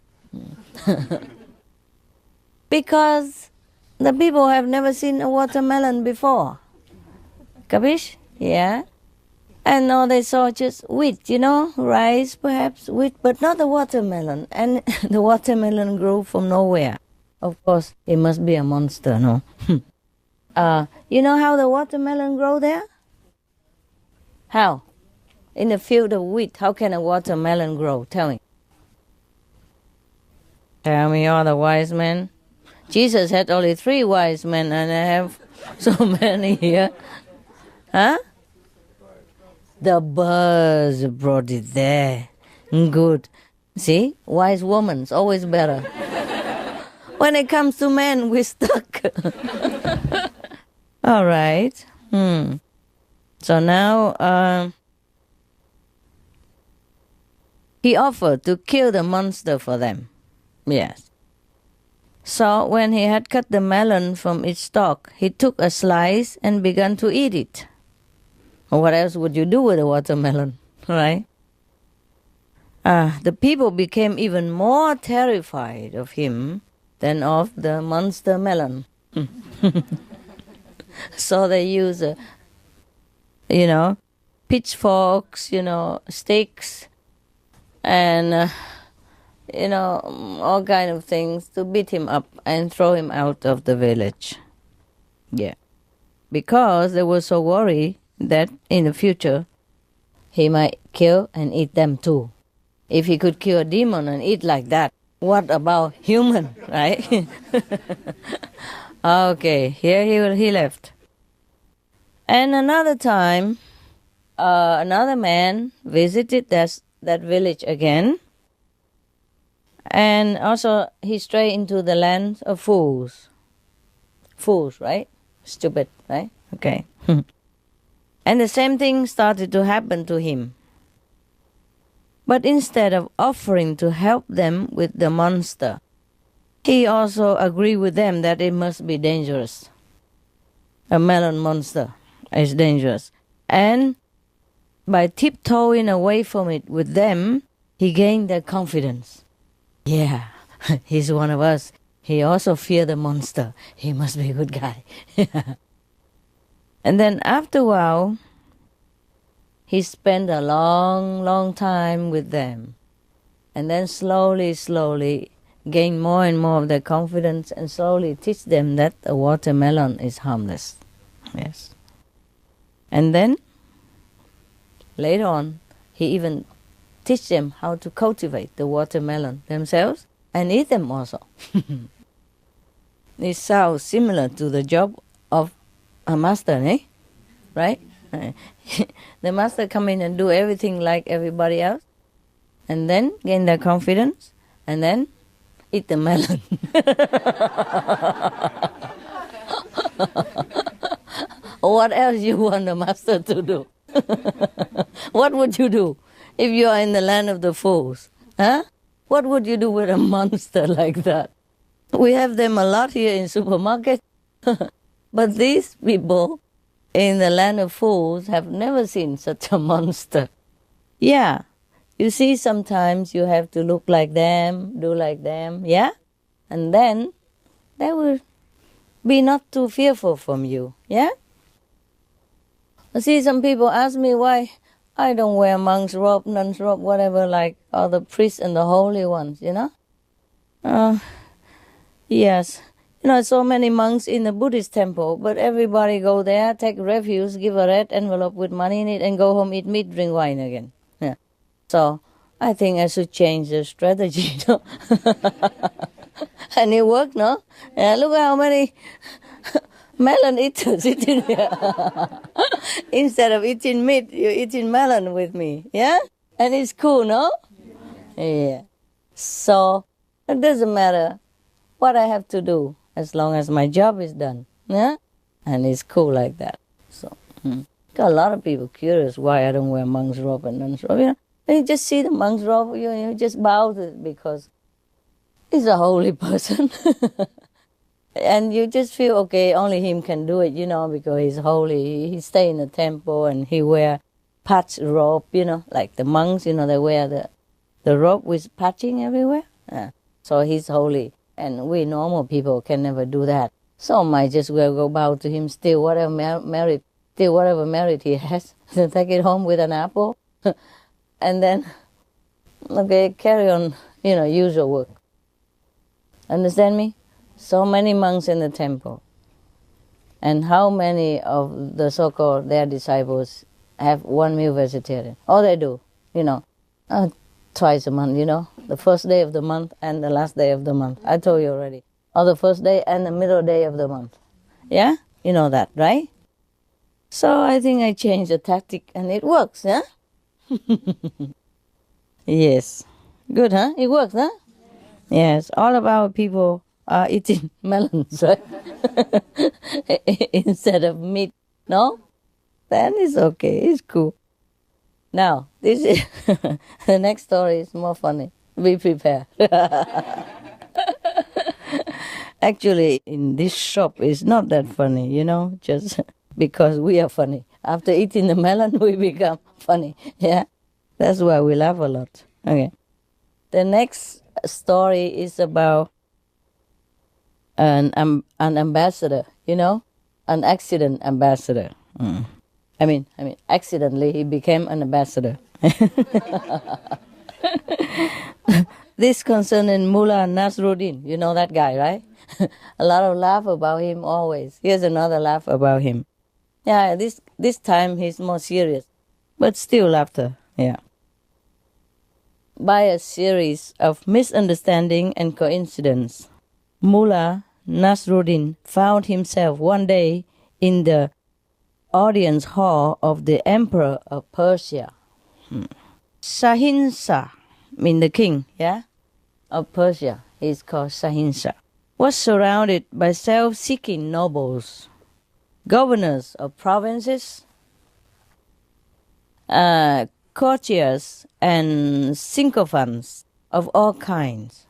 Because the people have never seen a watermelon before. Capish? Yeah? And now they saw just wheat, you know, rice perhaps, wheat, but not a watermelon. And the watermelon grew from nowhere. Of course, it must be a monster, no? You know how the watermelon grow there? How? In a field of wheat, how can a watermelon grow? Tell me. Tell me, all the wise men. Jesus had only 3 wise men, and I have so many here. Huh? The birds brought it there. Good. See? Wise woman's always better. When it comes to men, we're stuck. All right. So now he offered to kill the monster for them. Yes. So when he had cut the melon from its stalk, he took a slice and began to eat it. What else would you do with a watermelon, right? The people became even more terrified of him than of the monster melon. So they use, pitchforks, sticks, and, all kind of things to beat him up and throw him out of the village. Yeah. Because they were so worried that in the future he might kill and eat them too. If he could kill a demon and eat like that, what about human, right? Okay, here he left. And another time, another man visited that village again. And also he strayed into the land of fools. Fools, right? Stupid, right? Okay. And the same thing started to happen to him. But instead of offering to help them with the monster, he also agreed with them that it must be dangerous. A melon monster is dangerous. And by tiptoeing away from it with them, he gained their confidence. Yeah, he's one of us. He also feared the monster. He must be a good guy. And then after a while, he spent a long, long time with them. And then slowly gain more and more of their confidence and slowly teach them that a watermelon is harmless. Yes. And then, later on, he even teach them how to cultivate the watermelon themselves and eat them also. It sounds similar to the job of a master, eh? Right? The master come in and do everything like everybody else, and then gain their confidence, and then eat the melon. What else you want the master to do? What would you do if you are in the land of the fools? Huh? What would you do with a monster like that? We have them a lot here in supermarket. But these people in the land of fools have never seen such a monster. Yeah. You see, sometimes you have to look like them, do like them, yeah? And then they will be not too fearful from you, yeah? I see some people ask me why I don't wear monk's robe, nun's robe, whatever, like all the priests and the holy ones, Yes. So many monks in the Buddhist temple, but everybody go there, take refuge, give a red envelope with money in it, and go home, eat meat, drink wine again. Yeah. So I think I should change the strategy, no? And it worked, no? Yeah, look how many melon eaters eating here. Instead of eating meat, you're eating melon with me, yeah? And it's cool, no? Yeah. So it doesn't matter what I have to do, as long as my job is done, yeah? And it's cool like that. So, got a lot of people curious why I don't wear monk's robe and nun's robe, And you just see the monk's robe, you just bow to it because he's a holy person. And you just feel, okay, only him can do it, because he's holy. He stay in the temple and he wear patch robe, like the monks, they wear the robe with patching everywhere. Yeah. So he's holy. And we normal people can never do that. So might just well go bow to him, steal whatever merit he has, take it home with an apple, and then, okay, carry on, usual work. Understand me? So many monks in the temple. And how many of the so-called their disciples have one meal vegetarian? All they do, twice a month, the first day of the month and the last day of the month. I told you already. or the first day and the middle day of the month. Yeah? You know that, right? So I think I changed the tactic and it works, yeah? Yes. Good, huh? It works, huh? Yes. All of our people are eating melons, right? Instead of meat. No? Then it's okay. It's cool. Now, this is the next story is more funny. Be prepared. Actually, in this shop, it's not that funny, just because we are funny. After eating the melon, we become funny. Yeah, that's why we laugh a lot. Okay. The next story is about an ambassador, an accident ambassador. I mean, accidentally he became an ambassador. This concerning Mullah Nasruddin. You know that guy, right? A lot of laugh about him always. Here's another laugh about him. Yeah, this time he's more serious, but still laughter. Yeah. By a series of misunderstanding and coincidence, Mullah Nasruddin found himself one day in the audience hall of the Emperor of Persia. Shahinshah, mean the king, yeah, of Persia. He's called Shahinshah. Was surrounded by self-seeking nobles, governors of provinces, courtiers, and sycophants of all kinds.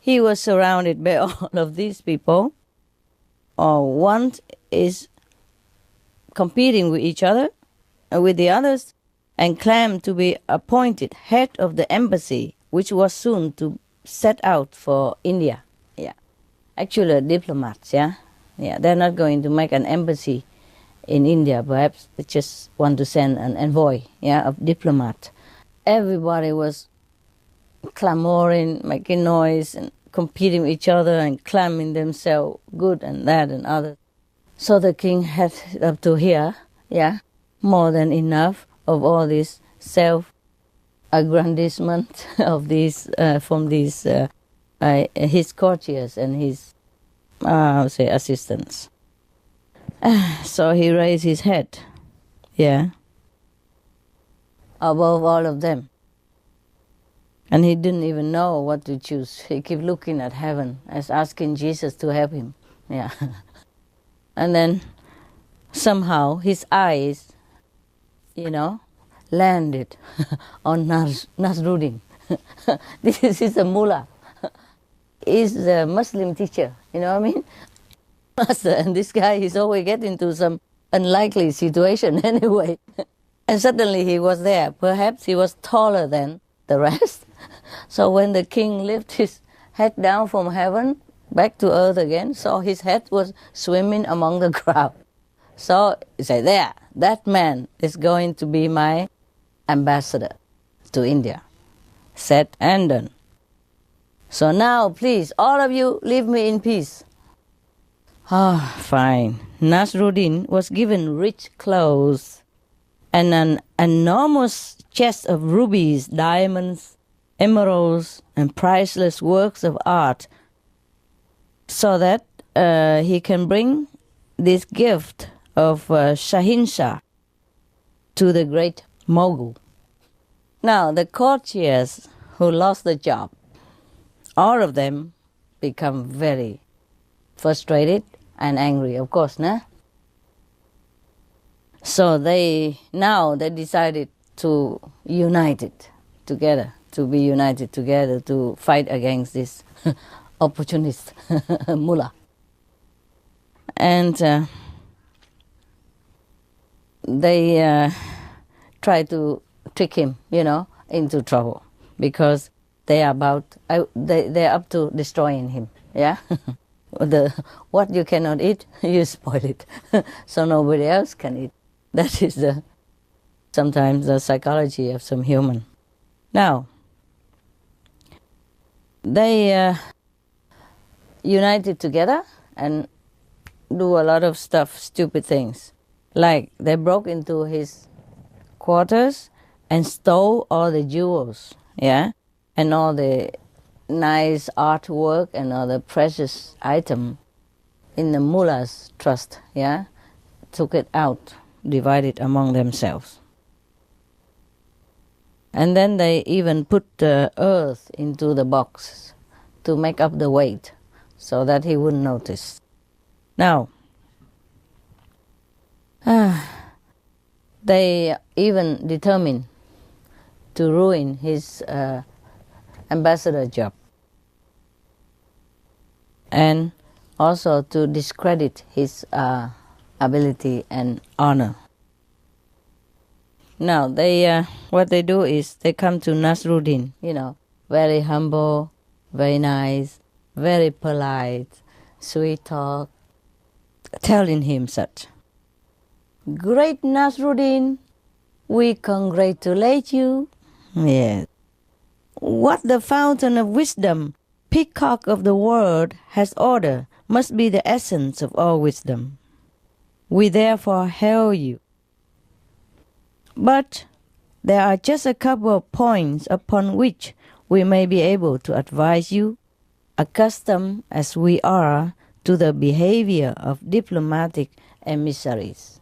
He was surrounded by all of these people. One is competing with each other, with the others, and claimed to be appointed head of the embassy, which was soon to set out for India. Yeah, actually diplomats. Yeah, they're not going to make an embassy in India. Perhaps they just want to send an envoy. Yeah, of diplomat. Everybody was clamoring, making noise, and competing with each other and claiming themselves good and that and other. So the king had up to here, more than enough of all this self-aggrandizement of these from these his courtiers and his assistants. So he raised his head, above all of them. And he didn't even know what to choose. He kept looking at heaven as asking Jesus to help him. Yeah. And then somehow his eyes, landed on Nasruddin. This is a mullah. He's a Muslim teacher, you know what I mean? Master, and this guy is always getting into some unlikely situation anyway. And suddenly he was there. Perhaps he was taller than the rest. So when the king lifted his head down from heaven, back to earth again, so his head was swimming among the crowd. So he said, there, that man is going to be my ambassador to India. Said and done. So now, please, all of you, leave me in peace. Fine. Nasruddin was given rich clothes and an enormous chest of rubies, diamonds, emeralds, and priceless works of art, so that he can bring this gift of Shahinshah to the great mogul. Now, the courtiers who lost the job, all of them become very frustrated and angry, of course, nah? So they decided to unite it together, to be united together to fight against this opportunist mullah. And they try to trick him, into trouble, because they're up to destroying him. Yeah, what you cannot eat, you spoil it, so nobody else can eat. That is sometimes the psychology of some human. Now, they united together and do a lot of stuff, stupid things. Like they broke into his quarters and stole all the jewels, and all the nice artwork and other precious item in the mullah's trust, yeah, took it out, divided among themselves. And then they even put the earth into the box to make up the weight so that he wouldn't notice. Now, they even determined to ruin his ambassador job and also to discredit his ability and honor. Now, what they do is they come to Nasruddin, very humble, very nice, very polite, sweet talk, telling him such. Great Nasruddin, we congratulate you. Yes. What the fountain of wisdom, peacock of the world, has ordered must be the essence of all wisdom. We therefore hail you. But there are just a couple of points upon which we may be able to advise you, accustomed as we are to the behavior of diplomatic emissaries.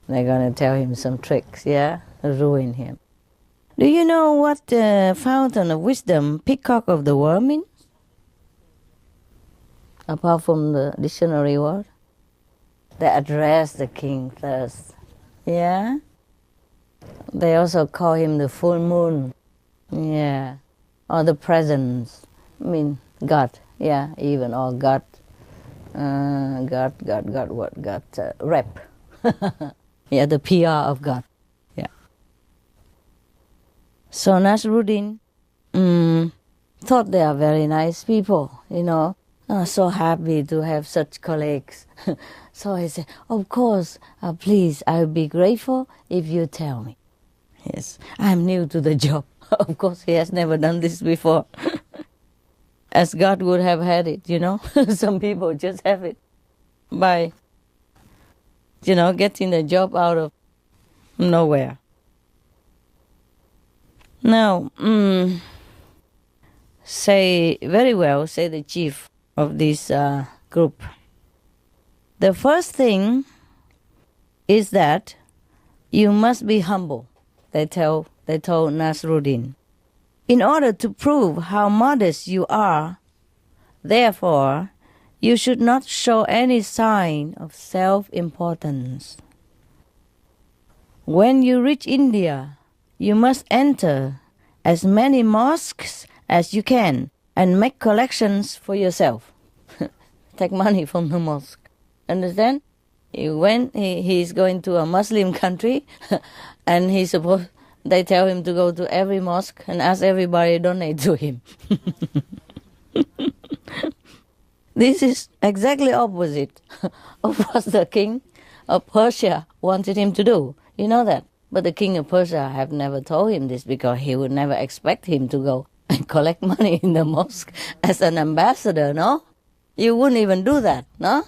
They're going to tell him some tricks, ruin him. Do you know what the fountain of wisdom, peacock of the world means? Apart from the dictionary word? They address the king first, yeah? They also call him the full moon, or the presence, God, even, or God, rep, the PR of God, So Nasruddin thought they are very nice people, so happy to have such colleagues. So he said, of course, please, I will be grateful if you tell me. Yes, I'm new to the job. Of course, he has never done this before. As God would have had it, Some people just have it by, getting the job out of nowhere. Now, say the chief of this group. The first thing is that you must be humble, they told Nasruddin, in order to prove how modest you are. Therefore, you should not show any sign of self-importance. When you reach India, you must enter as many mosques as you can and make collections for yourself. Take money from the mosque. Understand? He's going to a Muslim country and they tell him to go to every mosque and ask everybody to donate to him. This is exactly opposite of what the king of Persia wanted him to do. You know that? But the king of Persia have never told him this because he would never expect him to go and collect money in the mosque as an ambassador, no? You wouldn't even do that, no?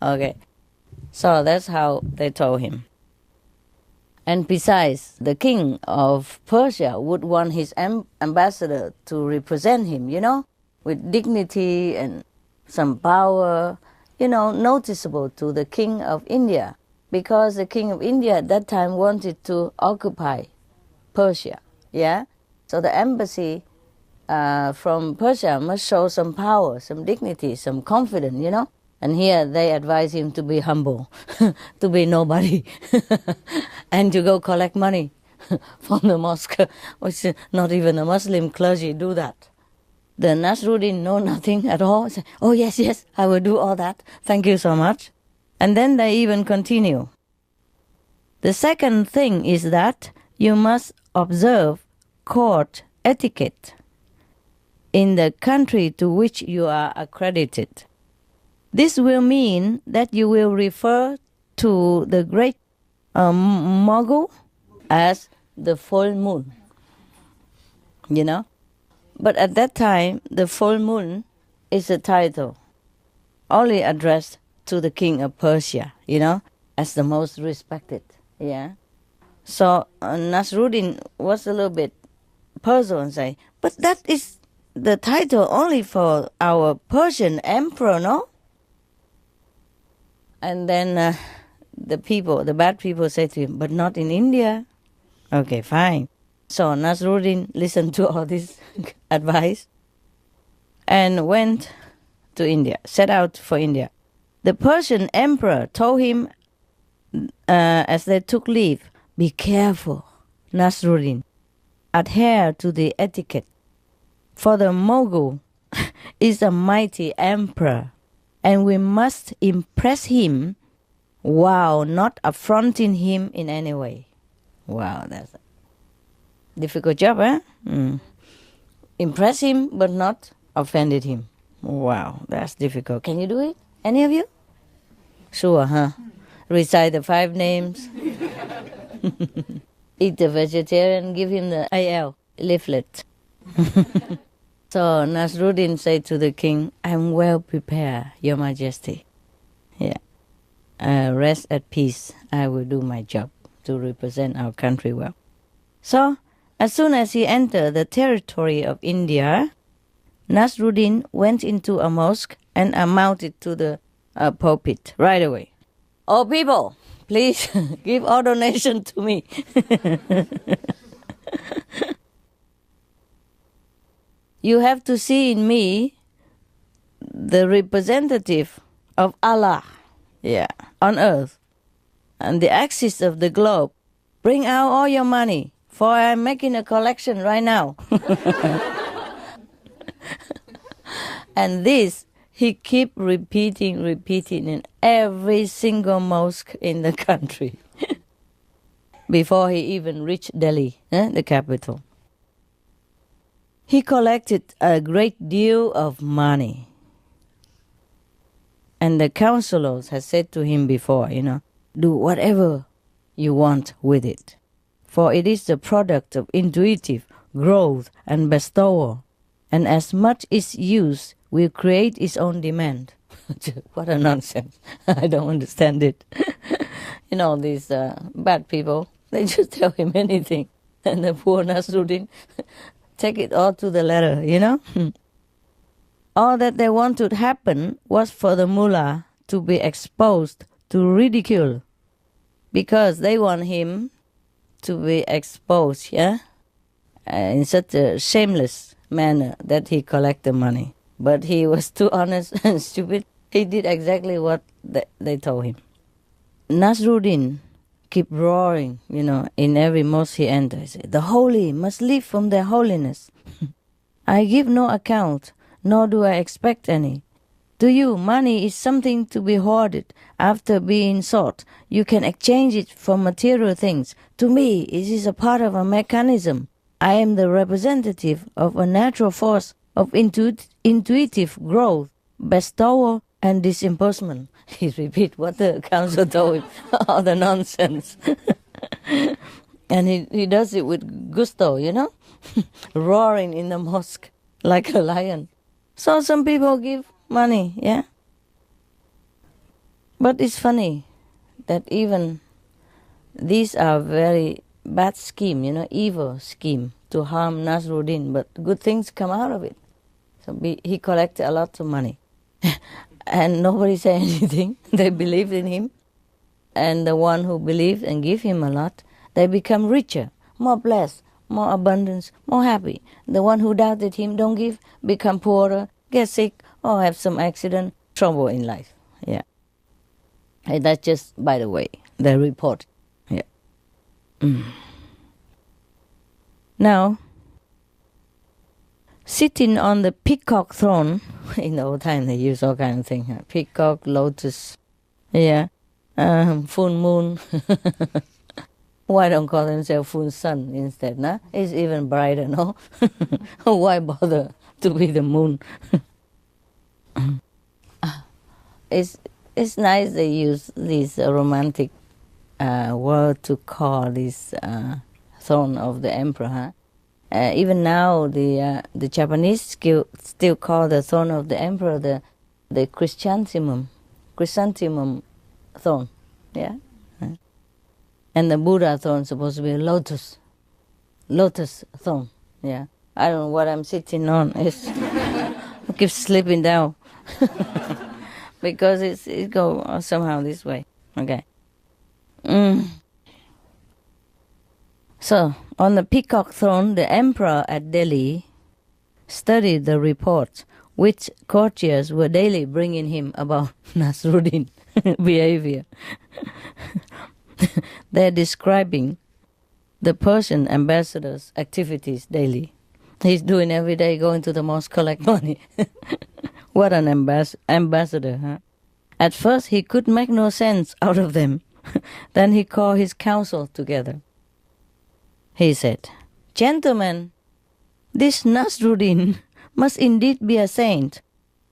Okay. So that's how they told him. And besides, the king of Persia would want his ambassador to represent him, with dignity and some power, noticeable to the king of India. Because the king of India at that time wanted to occupy Persia, So the embassy from Persia must show some power, some dignity, some confidence, And here they advise him to be humble, to be nobody, and to go collect money from the mosque, which not even a Muslim clergy do that. The Nasruddin know nothing at all. Say, oh, yes, I will do all that. Thank you so much. And then they even continue. The second thing is that you must observe court etiquette in the country to which you are accredited. This will mean that you will refer to the great mogul as the full moon, But at that time, the full moon is a title only addressed to the king of Persia, as the most respected, So Nasruddin was a little bit puzzled and say, but that is the title only for our Persian emperor, no? And then the bad people say to him, but not in India. Okay, fine. So Nasruddin listened to all this advice and went to India, set out for India. The Persian emperor told him as they took leave, be careful, Nasruddin. Adhere to the etiquette. For the Mughal is a mighty emperor, and we must impress him while not affronting him in any way. Wow, that's a difficult job, eh? Impress him but not offended him. Wow, that's difficult. Can you do it? Any of you? Sure, huh? Recite the 5 names. Eat the vegetarian, give him the AL leaflet. So Nasruddin said to the king, I'm well prepared, Your Majesty. Yeah. Rest at peace. I will do my job to represent our country well. So, as soon as he entered the territory of India, Nasruddin went into a mosque and mounted to the pulpit right away. Oh, people, please give all donation to me. You have to see in me the representative of Allah, on earth, and the axis of the globe. Bring out all your money, for I am making a collection right now. And this he kept repeating in every single mosque in the country before he even reached Delhi, the capital. He collected a great deal of money. And the counselors had said to him before, do whatever you want with it. For it is the product of intuitive growth and bestowal. And as much is used will create its own demand. What a nonsense. I don't understand it. These bad people, they just tell him anything. And the poor Nasruddin take it all to the letter, All that they wanted to happen was for the mullah to be exposed to ridicule. Because they want him to be exposed, in such a shameless manner that he collected money. But he was too honest and stupid. He did exactly what they told him. Nasruddin kept roaring, in every mosque he entered. He said, the holy must live from their holiness. I give no account, nor do I expect any. To you, money is something to be hoarded. After being sought, you can exchange it for material things. To me, it is a part of a mechanism. I am the representative of a natural force of intuitive growth, bestowal, and disbursement. He repeat what the council told him, all the nonsense. And he does it with gusto, roaring in the mosque like a lion. So some people give money, But it's funny that even these are very bad scheme, evil scheme to harm Nasruddin, but good things come out of it. So he collected a lot of money. And nobody said anything. They believed in him. And the one who believed and gave him a lot, they become richer, more blessed, more abundance, more happy. The one who doubted him, don't give, become poorer, get sick, or have some accident, trouble in life. And that's just, by the way, the report. Now, sitting on the peacock throne, in the old time they use all kind of things, peacock, lotus, full moon. Why don't call themselves full sun instead, nah? It's even brighter, no? Why bother to be the moon? It's nice they use this romantic word to call this throne of the emperor. Even now, the Japanese still call the throne of the emperor the chrysanthemum throne, And the Buddha throne is supposed to be a lotus throne, I don't know what I'm sitting on. I keep slipping down because it go somehow this way. Okay. So, on the peacock throne, the emperor at Delhi studied the reports which courtiers were daily bringing him about Nasruddin behavior. They're describing the Persian ambassador's activities daily. He's doing every day, going to the mosque, collect money. What an ambassador, huh? At first, he could make no sense out of them. Then he called his council together. He said, "Gentlemen, this Nasruddin must indeed be a saint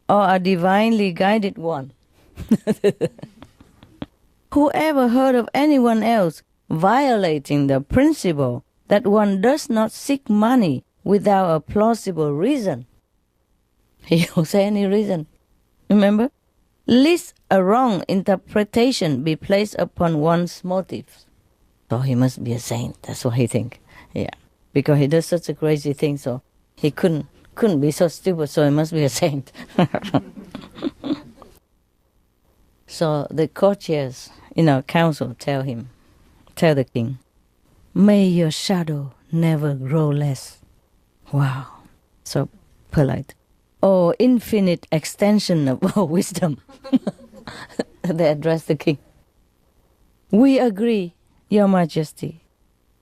or a divinely guided one. Who ever heard of anyone else violating the principle that one does not seek money without a plausible reason?" He don't say any reason. Remember? Lest a wrong interpretation be placed upon one's motives. So he must be a saint. That's what he think. Yeah. Because he does such a crazy thing, so he couldn't be so stupid, so he must be a saint. So the courtiers in our council tell the king, "May your shadow never grow less." Wow. So polite. "Oh, infinite extension of our wisdom." They address the king. "We agree, Your Majesty.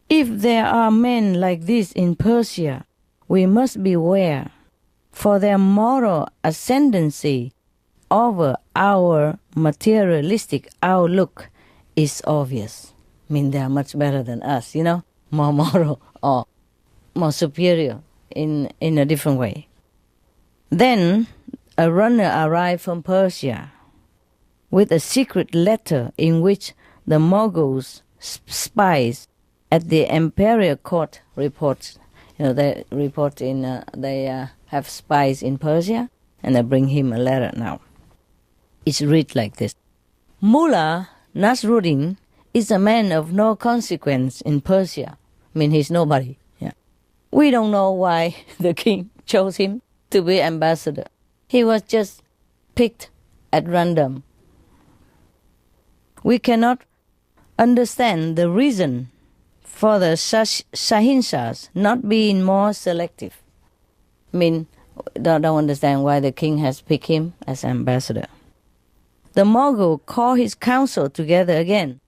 If there are men like this in Persia, we must beware, for their moral ascendancy over our materialistic outlook is obvious." I mean, they are much better than us, more moral or more superior in a different way. Then a runner arrived from Persia with a secret letter in which the Moguls' spies at the imperial court reports. They report they have spies in Persia, and they bring him a letter now. It's read like this: "Mullah Nasruddin is a man of no consequence in Persia." I mean, he's nobody. Yeah. "We don't know why the king chose him to be ambassador. He was just picked at random. We cannot understand the reason for the Shahinshahs not being more selective." I mean, don't understand why the king has picked him as ambassador. The Mogul called his council together again.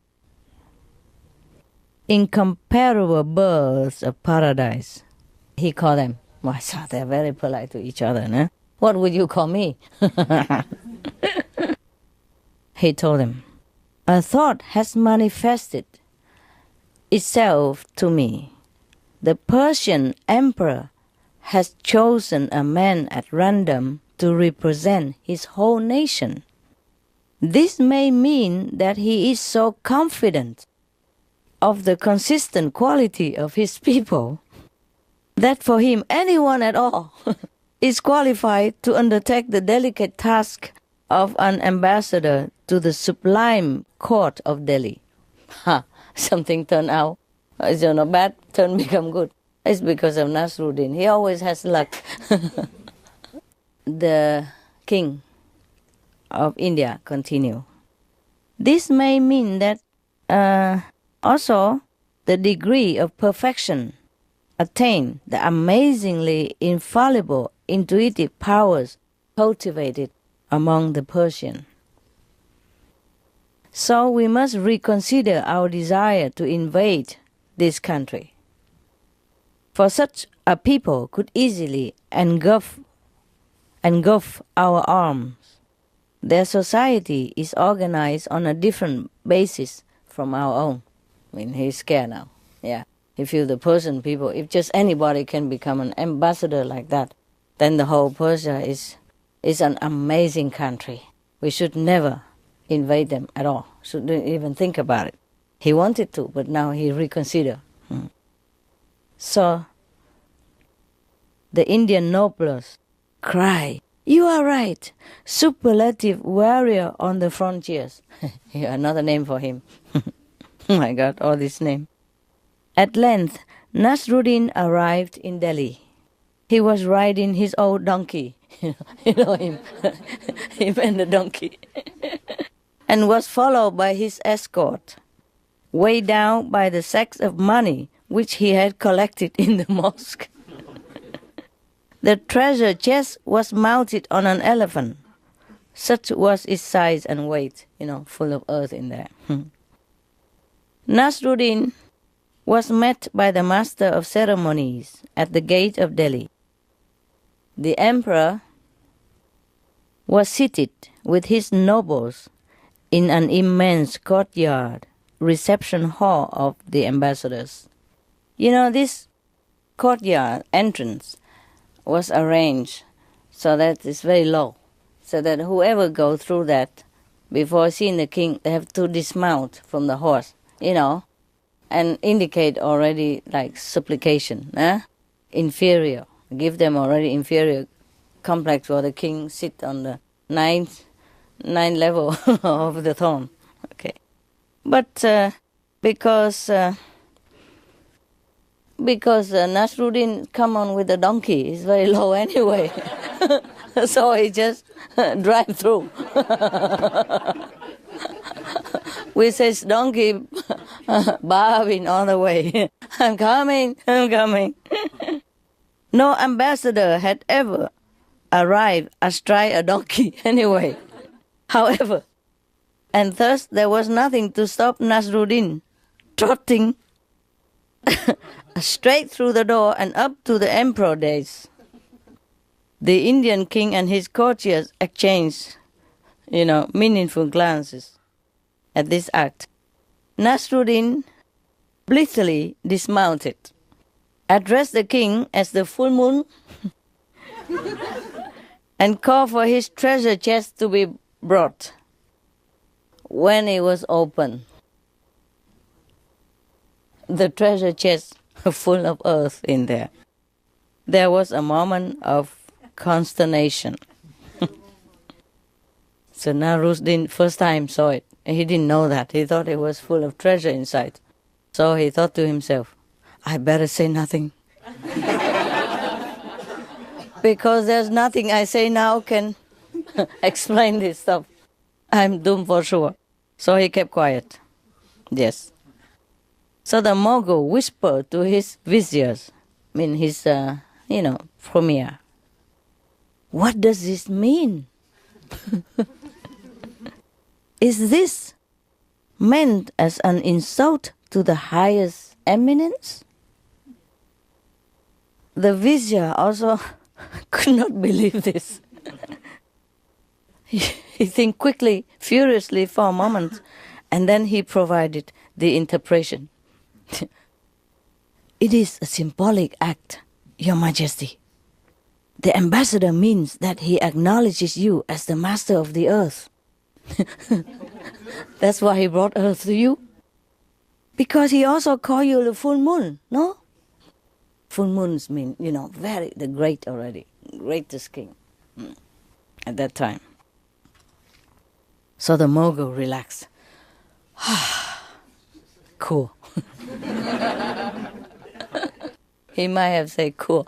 "Incomparable birds of paradise," he called them. Well, so they're very polite to each other, no? "What would you call me?" He told them, "A thought has manifested itself to me. The Persian emperor has chosen a man at random to represent his whole nation. This may mean that he is so confident of the consistent quality of his people that for him anyone at all is qualified to undertake the delicate task of an ambassador to the sublime court of Delhi." Something turned out, bad, turn become good. It's because of Nasruddin. He always has luck. The king of India continue. "This may mean that also the degree of perfection attained, the amazingly infallible intuitive powers cultivated among the Persian. So we must reconsider our desire to invade this country. For such a people could easily engulf our arms. Their society is organized on a different basis from our own." I mean, he's scared now. Yeah. If you, the Persian people, if just anybody can become an ambassador like that, then the whole Persia is an amazing country. We should never invade them at all. Shouldn't even think about it. He wanted to, but now he reconsider. So the Indian nobles cry, "You are right, superlative warrior on the frontiers." Yeah, another name for him. Oh my God, all this name. At length, Nasruddin arrived in Delhi. he was riding his old donkey. You know him, him and the donkey, and was followed by his escort, weighed down by the sacks of money which he had collected in the mosque. The treasure chest was mounted on an elephant. Such was its size and weight, full of earth in there. Nasruddin was met by the master of ceremonies at the gate of Delhi. The emperor was seated with his nobles in an immense courtyard, reception hall of the ambassadors. This courtyard entrance was arranged so that it's very low, so that whoever goes through that, before seeing the king, they have to dismount from the horse, and indicate already like supplication, inferior. Give them already inferior complex for the king sit on the ninth level of the throne. Okay, but because Nasruddin come on with a donkey, it's very low anyway, so he just drive through with his donkey bowing on the way. I'm coming. No ambassador had ever arrived astride a donkey anyway. However, and thus there was nothing to stop Nasruddin trotting straight through the door and up to the emperor days. The Indian king and his courtiers exchanged, meaningful glances at this act. Nasruddin blithely dismounted, addressed the king as the full moon, and called for his treasure chest to be brought. When it was opened, the treasure chest full of earth in there, there was a moment of consternation. So Nasruddin first time saw it. He didn't know that. He thought it was full of treasure inside. So he thought to himself, I better say nothing. Because there's nothing I say now can explain this stuff. I'm doomed for sure. So he kept quiet. Yes. So the Mogul whispered to his viziers, his, premier, what does this mean? Is this meant as an insult to the highest eminence? The vizier also could not believe this. He think quickly, furiously for a moment, and then he provided the interpretation. It is a symbolic act, Your Majesty. The ambassador means that he acknowledges you as the master of the earth. That's why he brought earth to you. Because he also called you the full moon, no? Full moons mean, the great already, greatest king at that time. So the Mogul relaxed. Cool. He might have said cool.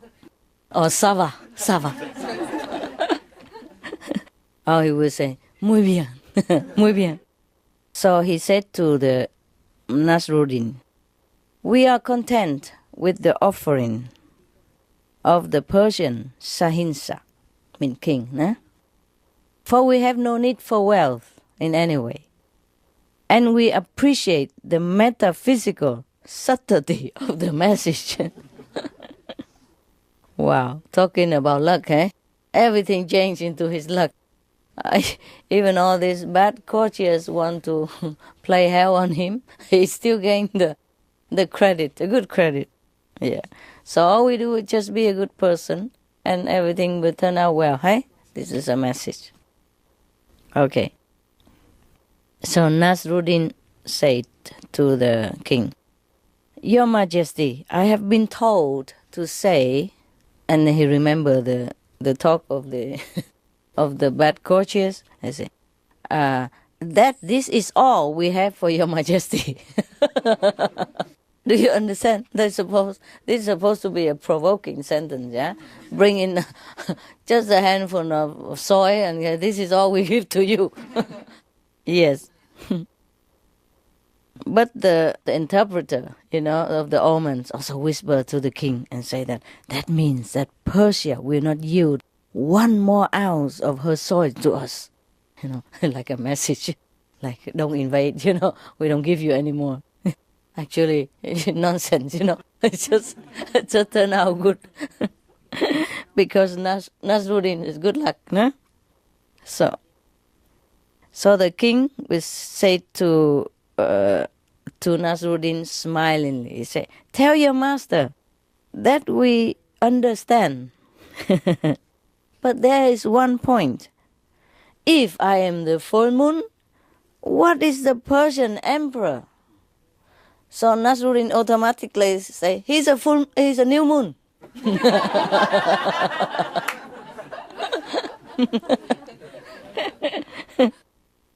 Or ça va. Or he would say, muy bien, muy bien. So he said to the Nasruddin, we are content with the offering of the Persian Sahinsa, king, for we have no need for wealth in any way. And we appreciate the metaphysical subtlety of the message. Wow, talking about luck, Everything changed into his luck. Even all these bad courtiers want to play hell on him. He still gained the credit, a good credit. Yeah. So all we do is just be a good person and everything will turn out well, This is a message. Okay. So Nasruddin said to the king, Your Majesty, I have been told to say, and he remembered the talk of the of the bad courtiers, I say, that this is all we have for Your Majesty. Do you understand? This is supposed to be a provoking sentence, yeah? Bring in just a handful of soy and this is all we give to you. Yes. But the interpreter, of the omens also whisper to the king and say that means that Persia will not yield 1 more ounce of her soil to us. Like a message, like don't invade, we don't give you any more. Actually, nonsense, it just turned out good. Because Nasruddin is good luck, no? So the king will say to Nasruddin smilingly, he said, "Tell your master that we understand. But there is one point. If I am the full moon, what is the Persian emperor?" So Nasruddin automatically say, he's a new moon.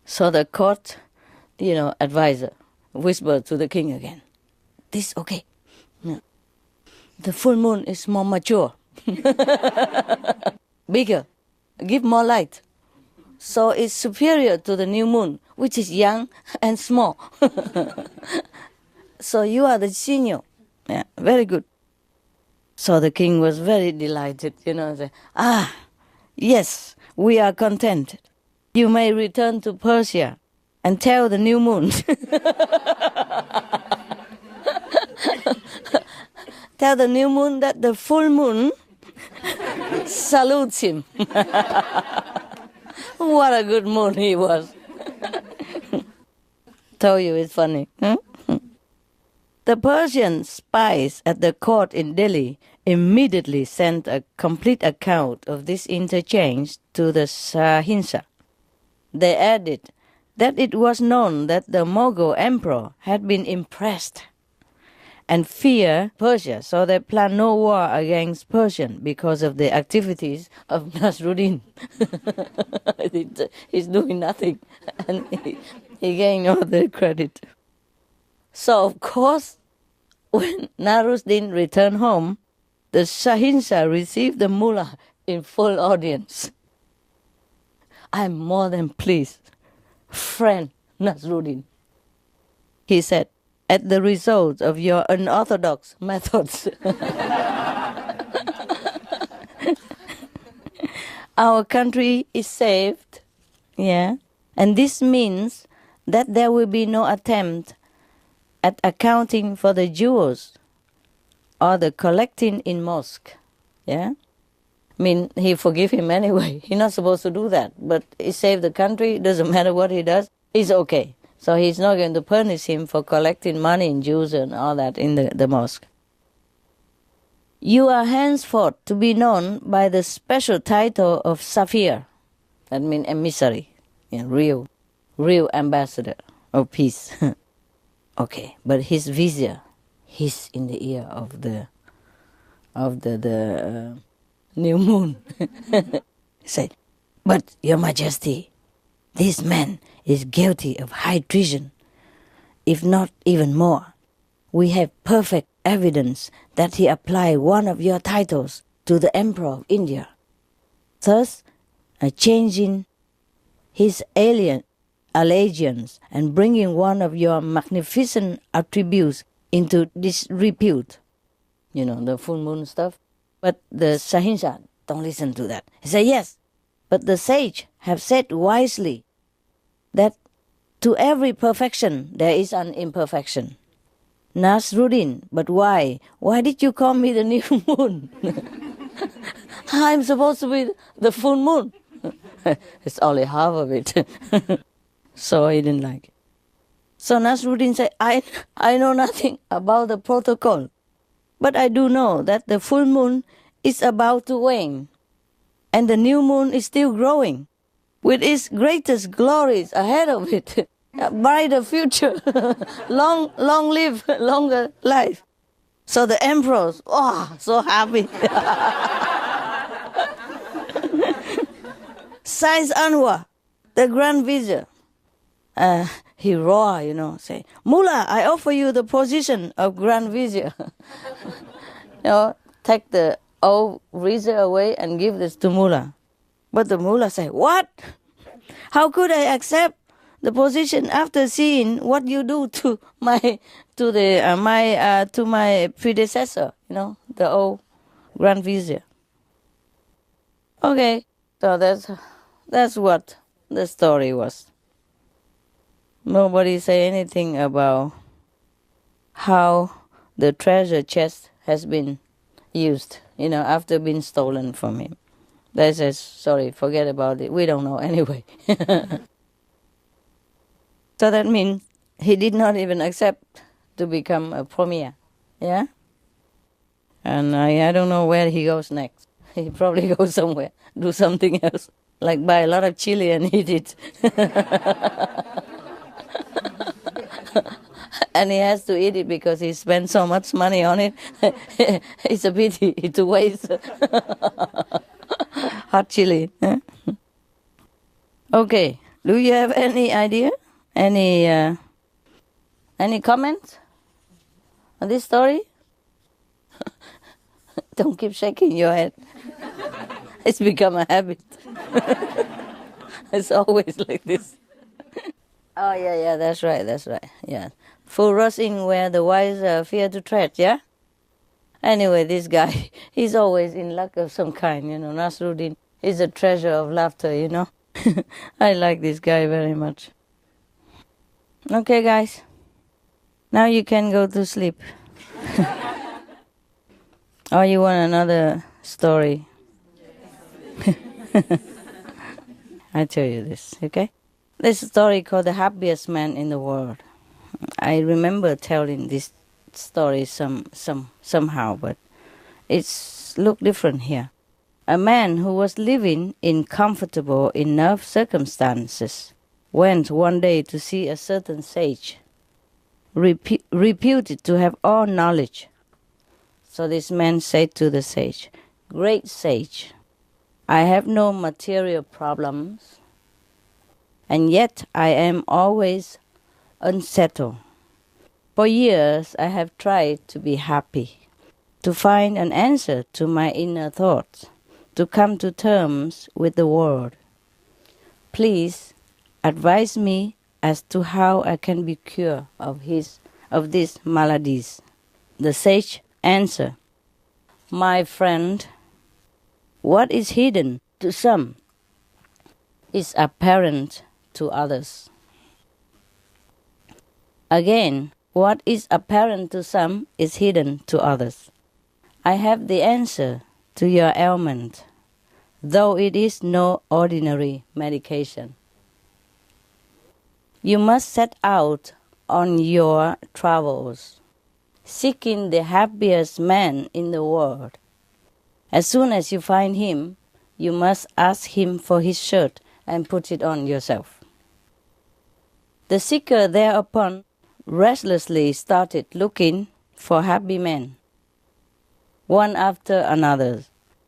So the court, advisor whispered to the king again, "This okay. Yeah. The full moon is more mature, bigger, give more light. So it's superior to the new moon, which is young and small. So you are the senior." Yeah, very good. So the king was very delighted, say, yes, we are content. You may return to Persia and tell the new moon. Tell the new moon that the full moon salutes him. What a good moon he was. Told you it's funny. Huh? The Persian spies at the court in Delhi immediately sent a complete account of this interchange to the Shahinshah. They added that it was known that the Mughal emperor had been impressed and feared Persia, so they planned no war against Persian because of the activities of Nasruddin. He's doing nothing, and he gained all the credit. So, of course, when Nasruddin returned home, the Shahinshah received the mullah in full audience. "I'm more than pleased, friend Nasruddin," he said, "at the result of your unorthodox methods. Our country is saved, yeah, and this means that there will be no attempt at accounting for the jewels or the collecting in mosque, yeah." I mean, he forgive him anyway. He's not supposed to do that. But he saved the country. Doesn't matter what he does. He's okay. So he's not going to punish him for collecting money in Jews and all that in the mosque. "You are henceforth to be known by the special title of Safir." That means emissary. Yeah, real ambassador of peace. Okay, but his vizier, he's in the ear of the new moon. He said, "But, Your Majesty, this man is guilty of high treason, if not even more. We have perfect evidence that he applied one of your titles to the Emperor of India, thus changing his allegiance and bringing one of your magnificent attributes into disrepute." The full moon stuff. But the Shahinshah don't listen to that. He said, "Yes, but the sage have said wisely that to every perfection there is an imperfection. Nasruddin, but why? Why did you call me the new moon? I'm supposed to be the full moon." It's only half of it. So he didn't like it. So Nasruddin said, I know nothing about the protocol, but I do know that the full moon is about to wane, and the new moon is still growing, with its greatest glories ahead of it. A brighter future, long live, longer life. So the emperors, so happy. Says Anwar, the Grand Vizier, he roared, say, Mullah, I offer you the position of Grand Vizier. Take the old vizier away and give this to Mullah. But the Mullah said, what? How could I accept the position after seeing what you do to my predecessor, the old Grand Vizier? Okay, so that's what the story was. Nobody say anything about how the treasure chest has been used, after being stolen from him. They says, sorry, forget about it. We don't know anyway. So that means he did not even accept to become a premier. Yeah? And I don't know where he goes next. He probably goes somewhere, do something else, like buy a lot of chili and eat it. And he has to eat it because he spent so much money on it. It's a pity to waste hot chili. Okay, do you have any idea? Any comments on this story? Don't keep shaking your head. It's become a habit. It's always like this. Oh, yeah, that's right, yeah. Full rush in where the wise fear to tread, yeah? Anyway, this guy, he's always in luck of some kind, Nasruddin is a treasure of laughter, I like this guy very much. Okay, guys. Now you can go to sleep. Or you want another story? I tell you this, okay? There's a story called The Happiest Man in the World. I remember telling this story somehow, but it's look different here. A man who was living in comfortable enough circumstances went one day to see a certain sage, reputed to have all knowledge. So this man said to the sage, "Great sage, I have no material problems, and yet I am always unsettled. For years I have tried to be happy, to find an answer to my inner thoughts, to come to terms with the world. Please advise me as to how I can be cured of these maladies." The sage answered, "My friend, what is hidden to some is apparent to others. Again, what is apparent to some is hidden to others. I have the answer to your ailment, though it is no ordinary medication. You must set out on your travels, seeking the happiest man in the world. As soon as you find him, you must ask him for his shirt and put it on yourself." The seeker thereupon restlessly started looking for happy men. One after another,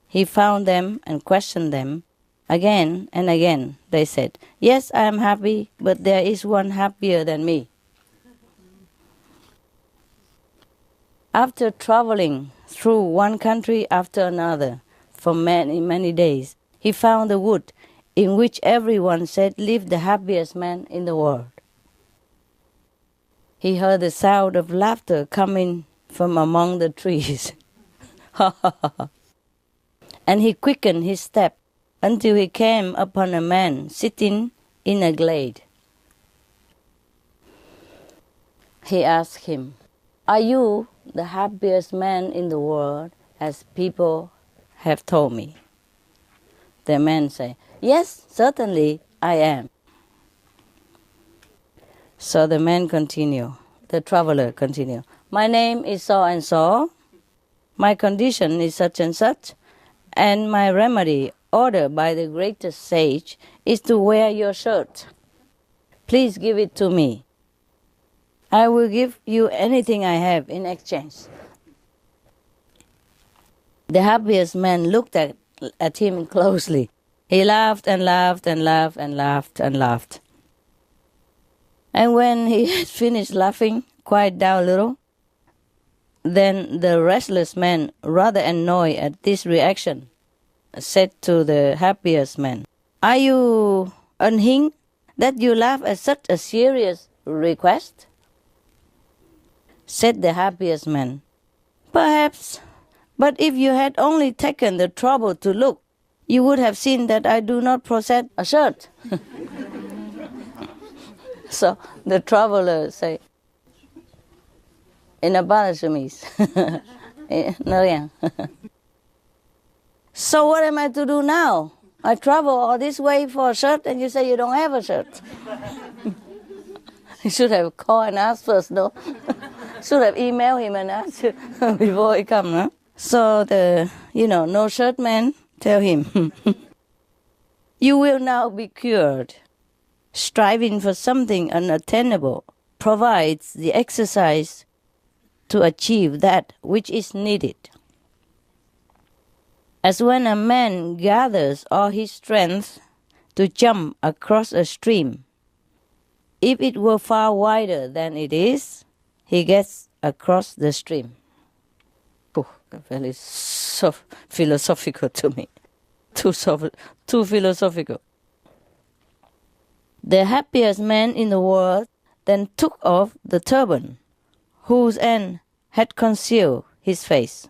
he found them and questioned them. Again and again they said, "Yes, I am happy, but there is one happier than me." After traveling through one country after another for many, many days, he found a wood in which everyone said lived the happiest man in the world. He heard the sound of laughter coming from among the trees. And he quickened his step until he came upon a man sitting in a glade. He asked him, "Are you the happiest man in the world, as people have told me?" The man said, "Yes, certainly I am." So the traveler continued, "My name is so and so, my condition is such and such, and my remedy, ordered by the greatest sage, is to wear your shirt. Please give it to me. I will give you anything I have in exchange." The happiest man looked at him closely. He laughed and laughed and laughed and laughed and laughed. And when he had finished laughing, quiet down a little, then the restless man, rather annoyed at this reaction, said to the happiest man, "Are you unhinged that you laugh at such a serious request?" Said the happiest man, "Perhaps, but if you had only taken the trouble to look, you would have seen that I do not possess a shirt." So the traveler say, in a Balachamise, "So what am I to do now? I travel all this way for a shirt and you say you don't have a shirt." You should have called and asked first, no? Should have emailed him and asked before he come, no? So the, no shirt man tell him, "You will now be cured. Striving for something unattainable provides the exercise to achieve that which is needed. As when a man gathers all his strength to jump across a stream, if it were far wider than it is, he gets across the stream." Oh, very philosophical to me. Too philosophical. The happiest man in the world then took off the turban, whose end had concealed his face.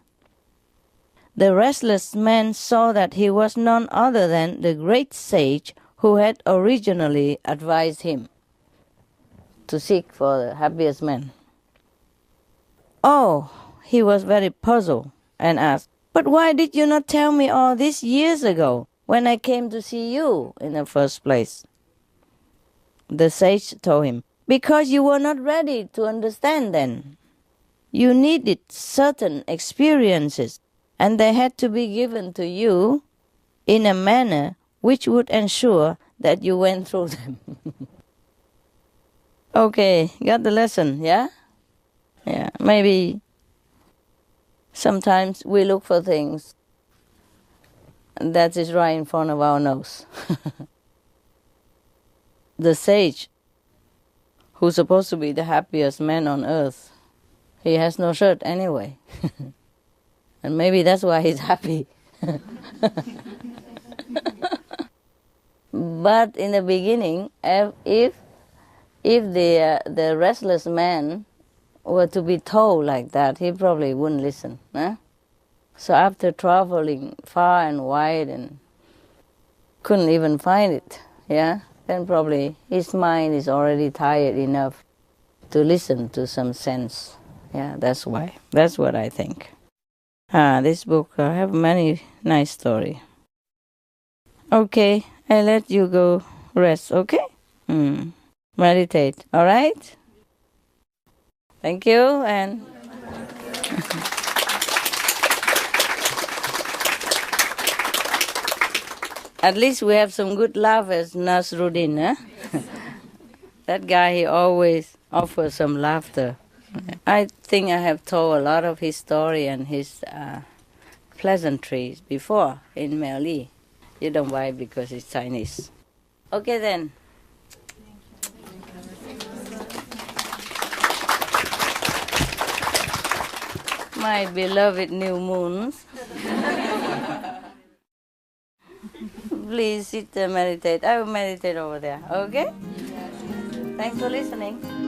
The restless man saw that he was none other than the great sage who had originally advised him to seek for the happiest man. Oh, he was very puzzled and asked, "But why did you not tell me all this years ago when I came to see you in the first place?" The sage told him, "Because you were not ready to understand then. You needed certain experiences, and they had to be given to you in a manner which would ensure that you went through them." Okay, got the lesson, yeah? Yeah, maybe sometimes we look for things that is right in front of our nose. The sage, who's supposed to be the happiest man on earth, he has no shirt anyway. And maybe that's why he's happy. But in the beginning, if the restless man were to be told like that, he probably wouldn't listen. Huh? So after traveling far and wide and couldn't even find it, yeah, then probably his mind is already tired enough to listen to some sense. Yeah, that's why. That's what I think. This book have many nice story. Okay, I let you go rest, okay? Meditate, all right? Thank you, and at least we have some good laughers, Nasruddin, huh? That guy, he always offers some laughter. I think I have told a lot of his story and his pleasantries before in Meli. You don't buy it because it's Chinese. Okay then. My beloved new moons. Please sit and meditate. I will meditate over there, okay? Thanks for listening.